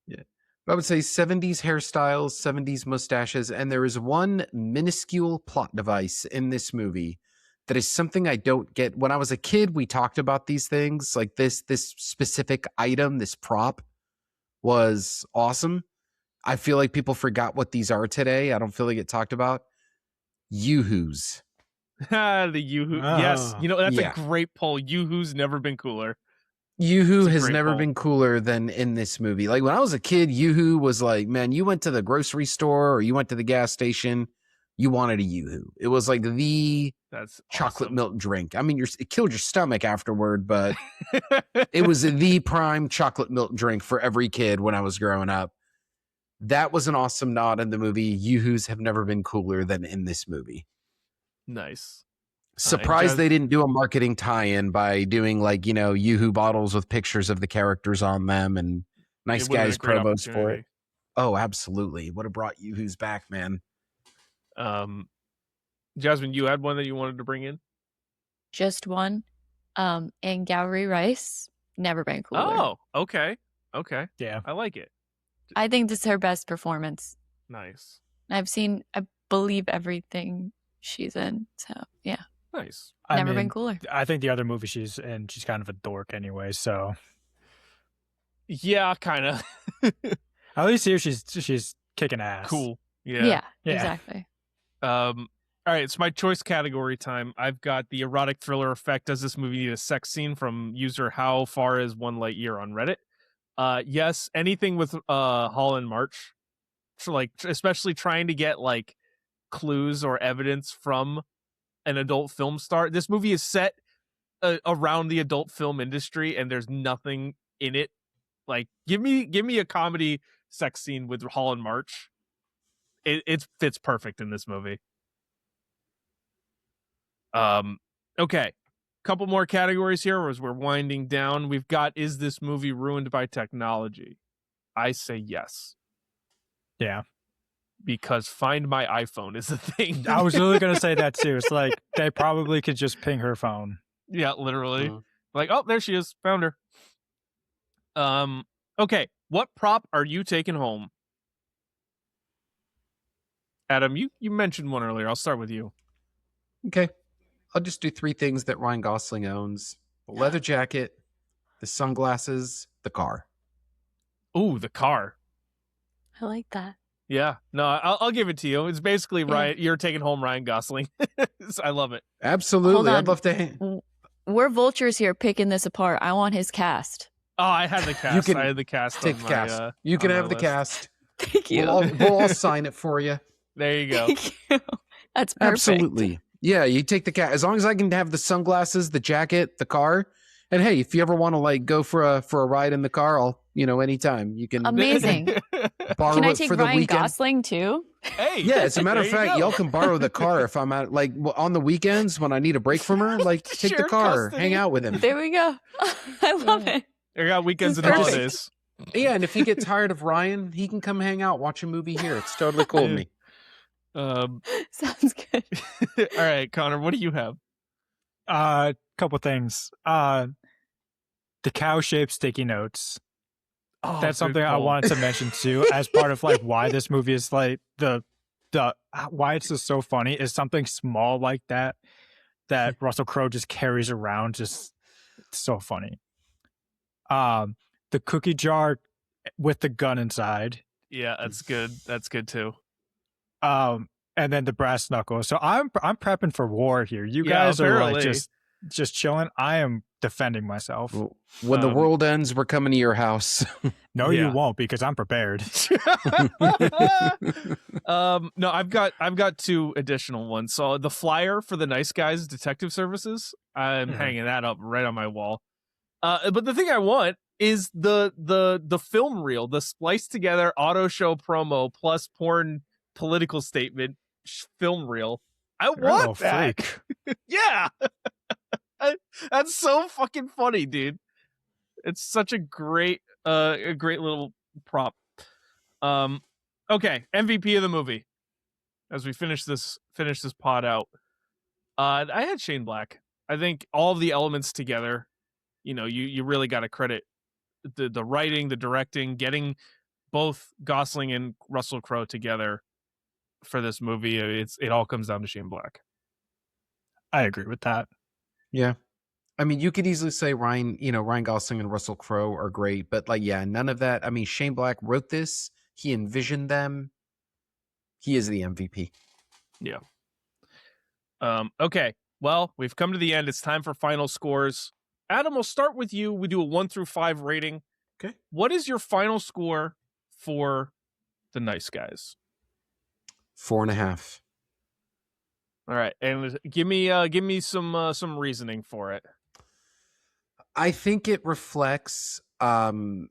Yeah. I would say 70s hairstyles, 70s mustaches, and there is one minuscule plot device in this movie that is something I don't get. When I was a kid, we talked about these things, like this specific item, this prop was awesome. I feel like people forgot what these are today. I don't feel like it talked about. Yoo-hoos. The Yoo-hoo. Yes. That's a great poll. Yoo-hoo's never been cooler. Yoo-hoo has never been cooler than in this movie. Like, when I was a kid, Yoo-hoo was like, man, you went to the grocery store or you went to the gas station, you wanted a Yoo-hoo. It was like that's chocolate awesome. milk drink. I mean, it killed your stomach afterward, but it was the prime chocolate milk drink for every kid when I was growing up. That was an awesome nod in the movie. Yoo-hoos have never been cooler than in this movie. Nice. Surprised they didn't do a marketing tie-in by doing, like, Yoo-hoo bottles with pictures of the characters on them and Nice Guys promos for it. Oh, absolutely. Would have brought Yoo-hoos back, man. Jasmine, you had one that you wanted to bring in? Just one. And Gowrie Rice, never been cooler. Oh, okay. Yeah. I like it. I think this is her best performance. Nice. I've seen, I believe, everything she's in. So, yeah. Nice. Never been cooler. I think the other movie she's in, she's kind of a dork anyway, so. Yeah, kind of. At least here she's kicking ass. Cool. Yeah, exactly. All right, it's my choice category time. I've got the erotic thriller effect. Does this movie need a sex scene? From user How Far Is One Light Year on Reddit. Yes, anything with Holland March, like, especially trying to get like clues or evidence from an adult film star. This movie is set around the adult film industry, and there's nothing in it. Like, give me a comedy sex scene with Holland March. It fits perfect in this movie. Okay. Couple more categories here as we're winding down. We've got, is this movie ruined by technology? I say yes. Yeah. Because Find My iPhone is a thing. I was really going to say that too. It's like they probably could just ping her phone. Yeah, literally. Like, oh, there she is. Found her. Okay. What prop are you taking home? Adam, you mentioned one earlier. I'll start with you. Okay. I'll just do 3 things that Ryan Gosling owns: the leather jacket, the sunglasses, the car. Ooh, the car. I like that. Yeah. No, I'll give it to you. It's basically Ryan. You're taking home Ryan Gosling. I love it. Absolutely. Hold I'd on. love to. We're vultures here picking this apart. I want his cast. Oh, I had the cast. can I had the cast. Take on the my, cast. You can on have my the list. cast. Thank you. We'll all sign it for you. There you go. Thank you. That's perfect. Absolutely. Yeah, you take the cat as long as I can have the sunglasses, the jacket, the car. And hey, if you ever want to like go for a ride in the car, I'll anytime you can Amazing. borrow Can I it take for the Ryan weekend. Gosling too? Hey. Yeah, as a matter of there you fact, go. y'all can borrow the car if I'm at like on the weekends when I need a break from her. Like take the Share car, custody. hang out with him. There we go. I love it. I got weekends and This is holidays. Yeah, and if you get tired of Ryan, he can come hang out, watch a movie here. It's totally cool with me. Sounds good. All right, Connor, what do you have? Couple things. The cow-shaped sticky notes. Oh, That's good something I call. wanted to mention too, as part of like why this movie is like the why it's just so funny is something small like that Russell Crowe just carries around, just so funny. The cookie jar with the gun inside. Yeah, that's good. That's good too. And then the brass knuckles. So I'm prepping for war here. You Yeah, guys are like apparently. just chilling. I am defending myself. When the world ends, we're coming to your house. No, Yeah. you won't, because I'm prepared. No, I've got 2 additional ones. So the flyer for the Nice Guys Detective Services, I'm hanging that up right on my wall. But the thing I want is the film reel, the spliced together auto show promo plus porn political statement film reel. I You're a little want that. freak. Yeah. That's so fucking funny, dude. It's such a great little prop. Okay, MVP of the movie. As we finish this pod out. I had Shane Black. I think all of the elements together, you really got to credit the writing, the directing, getting both Gosling and Russell Crowe together for this movie. It all comes down to Shane Black. I agree with that. Yeah. I mean, you could easily say Ryan Gosling and Russell Crowe are great, but like, yeah, none of that. I mean, Shane Black wrote this. He envisioned them. He is the MVP. Yeah. Okay. Well, we've come to the end. It's time for final scores. Adam, we'll start with you. We do a 1 through 5 rating. Okay. What is your final score for The Nice Guys? 4.5. All right, and give me some reasoning for it. I think it reflects, even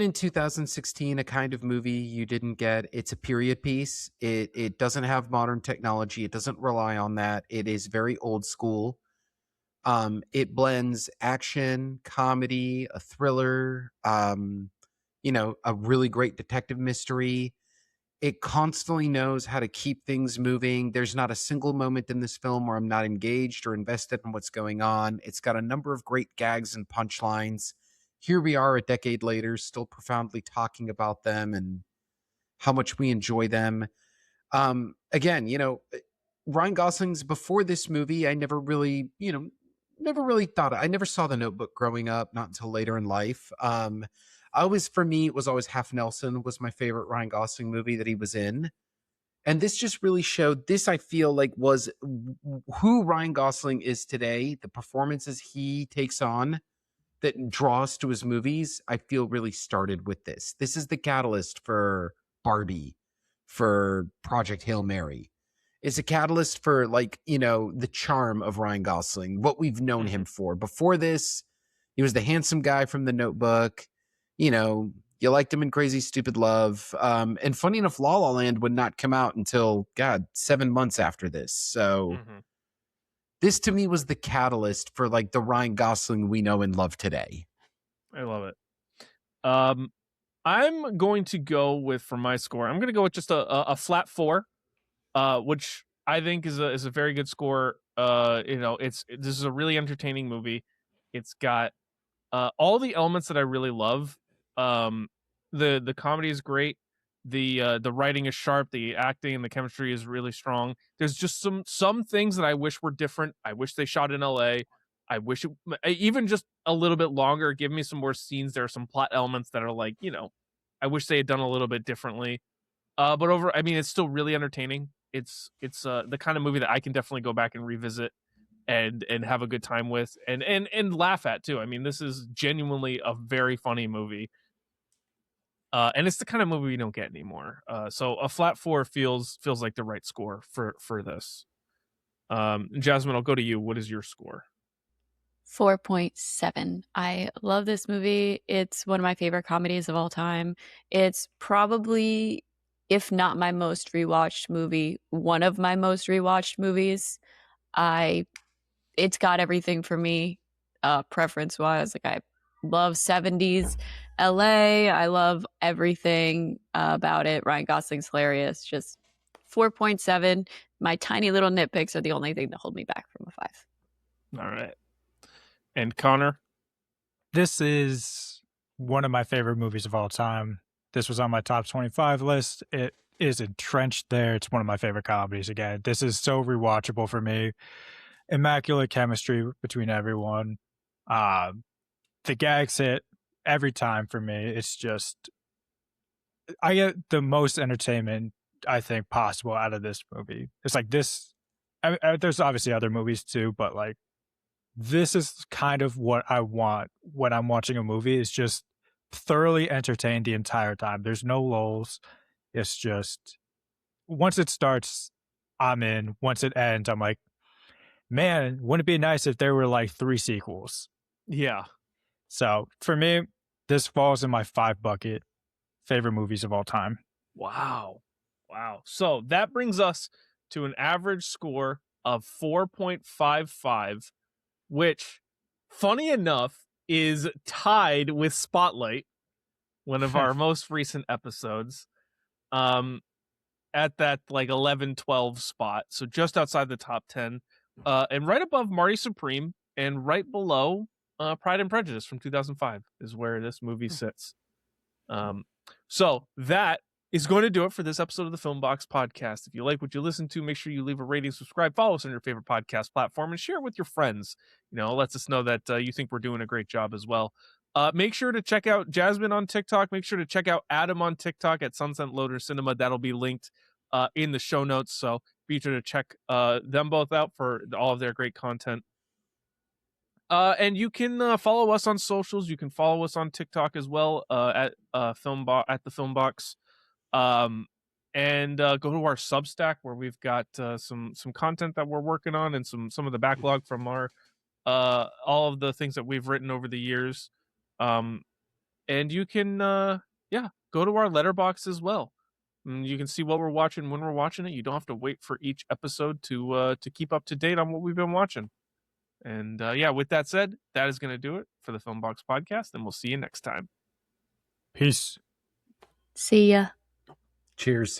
in 2016, a kind of movie you didn't get. It's a period piece. It doesn't have modern technology. It doesn't rely on that. It is very old school. It blends action, comedy, a thriller, a really great detective mystery. It constantly knows how to keep things moving. There's not a single moment in this film where I'm not engaged or invested in what's going on. It's got a number of great gags and punchlines. Here we are a decade later, still profoundly talking about them and how much we enjoy them. Again, Ryan Gosling's before this movie, I never really thought I never saw The Notebook growing up, not until later in life. For me, it was always Half Nelson was my favorite Ryan Gosling movie that he was in. And this just really showed, this I feel like was who Ryan Gosling is today. The performances he takes on that draws to his movies, I feel really started with this. This is the catalyst for Barbie, for Project Hail Mary. It's a catalyst for the charm of Ryan Gosling, what we've known him for. Before this, he was the handsome guy from The Notebook. You liked him in Crazy Stupid Love. And funny enough, La La Land would not come out until, 7 months after this. So this to me was the catalyst for the Ryan Gosling we know and love today. I love it. I'm going to go with, for my score, I'm going to go with just a flat 4, which I think is a very good score. This is a really entertaining movie. It's got all the elements that I really love. The comedy is great. The writing is sharp. The acting and the chemistry is really strong. There's just some things that I wish were different. I wish they shot in LA. I wish it even just a little bit longer. Give me some more scenes. There are some plot elements that are like, I wish they had done a little bit differently. But I mean, it's still really entertaining. It's the kind of movie that I can definitely go back and revisit and have a good time with and laugh at too. I mean, this is genuinely a very funny movie. And it's the kind of movie we don't get anymore. So a flat 4 feels like the right score for this. Jasmine, I'll go to you. What is your score? 4.7. I love this movie. It's one of my favorite comedies of all time. It's probably, if not my most rewatched movie, one of my most rewatched movies. It's got everything for me, preference wise. Like, I love 70s LA. I love everything about it. Ryan Gosling's hilarious. Just 4.7. My tiny little nitpicks are the only thing that hold me back from a 5. All right. And Connor? This is one of my favorite movies of all time. This was on my top 25 list. It is entrenched there. It's one of my favorite comedies. Again, this is so rewatchable for me. Immaculate chemistry between everyone. The gags hit every time for me. It's just, I get the most entertainment I think possible out of this movie. It's like this. There's obviously other movies too, but like, this is kind of what I want when I'm watching a movie, is just thoroughly entertained the entire time. There's no lulls. It's just, once it starts, I'm in. Once it ends, I'm like, man, wouldn't it be nice if there were like 3 sequels? Yeah. So for me, this falls in my 5 bucket favorite movies of all time. Wow. So that brings us to an average score of 4.55, which, funny enough, is tied with Spotlight, one of our most recent episodes, at that like 11-12 spot. So just outside the top 10, and right above Marty Supreme, and right below Pride and Prejudice from 2005 is where this movie sits. So that is going to do it for this episode of the Filmbox podcast. If you like what you listen to, make sure you leave a rating, subscribe, follow us on your favorite podcast platform, and share it with your friends. It lets us know that you think we're doing a great job as well. Make sure to check out Jasmine on TikTok. Make sure to check out Adam on TikTok at Sunset Loader Cinema. That'll be linked in the show notes. So be sure to check them both out for all of their great content. And you can follow us on socials. You can follow us on TikTok as well at the Filmbox. And go to our Substack, where we've got some content that we're working on, and some of the backlog from our all of the things that we've written over the years. And you can go to our Letterboxd as well. And you can see what we're watching when we're watching it. You don't have to wait for each episode to keep up to date on what we've been watching. And with that said, that is going to do it for the Filmbox podcast, and we'll see you next time. Peace. See ya. Cheers.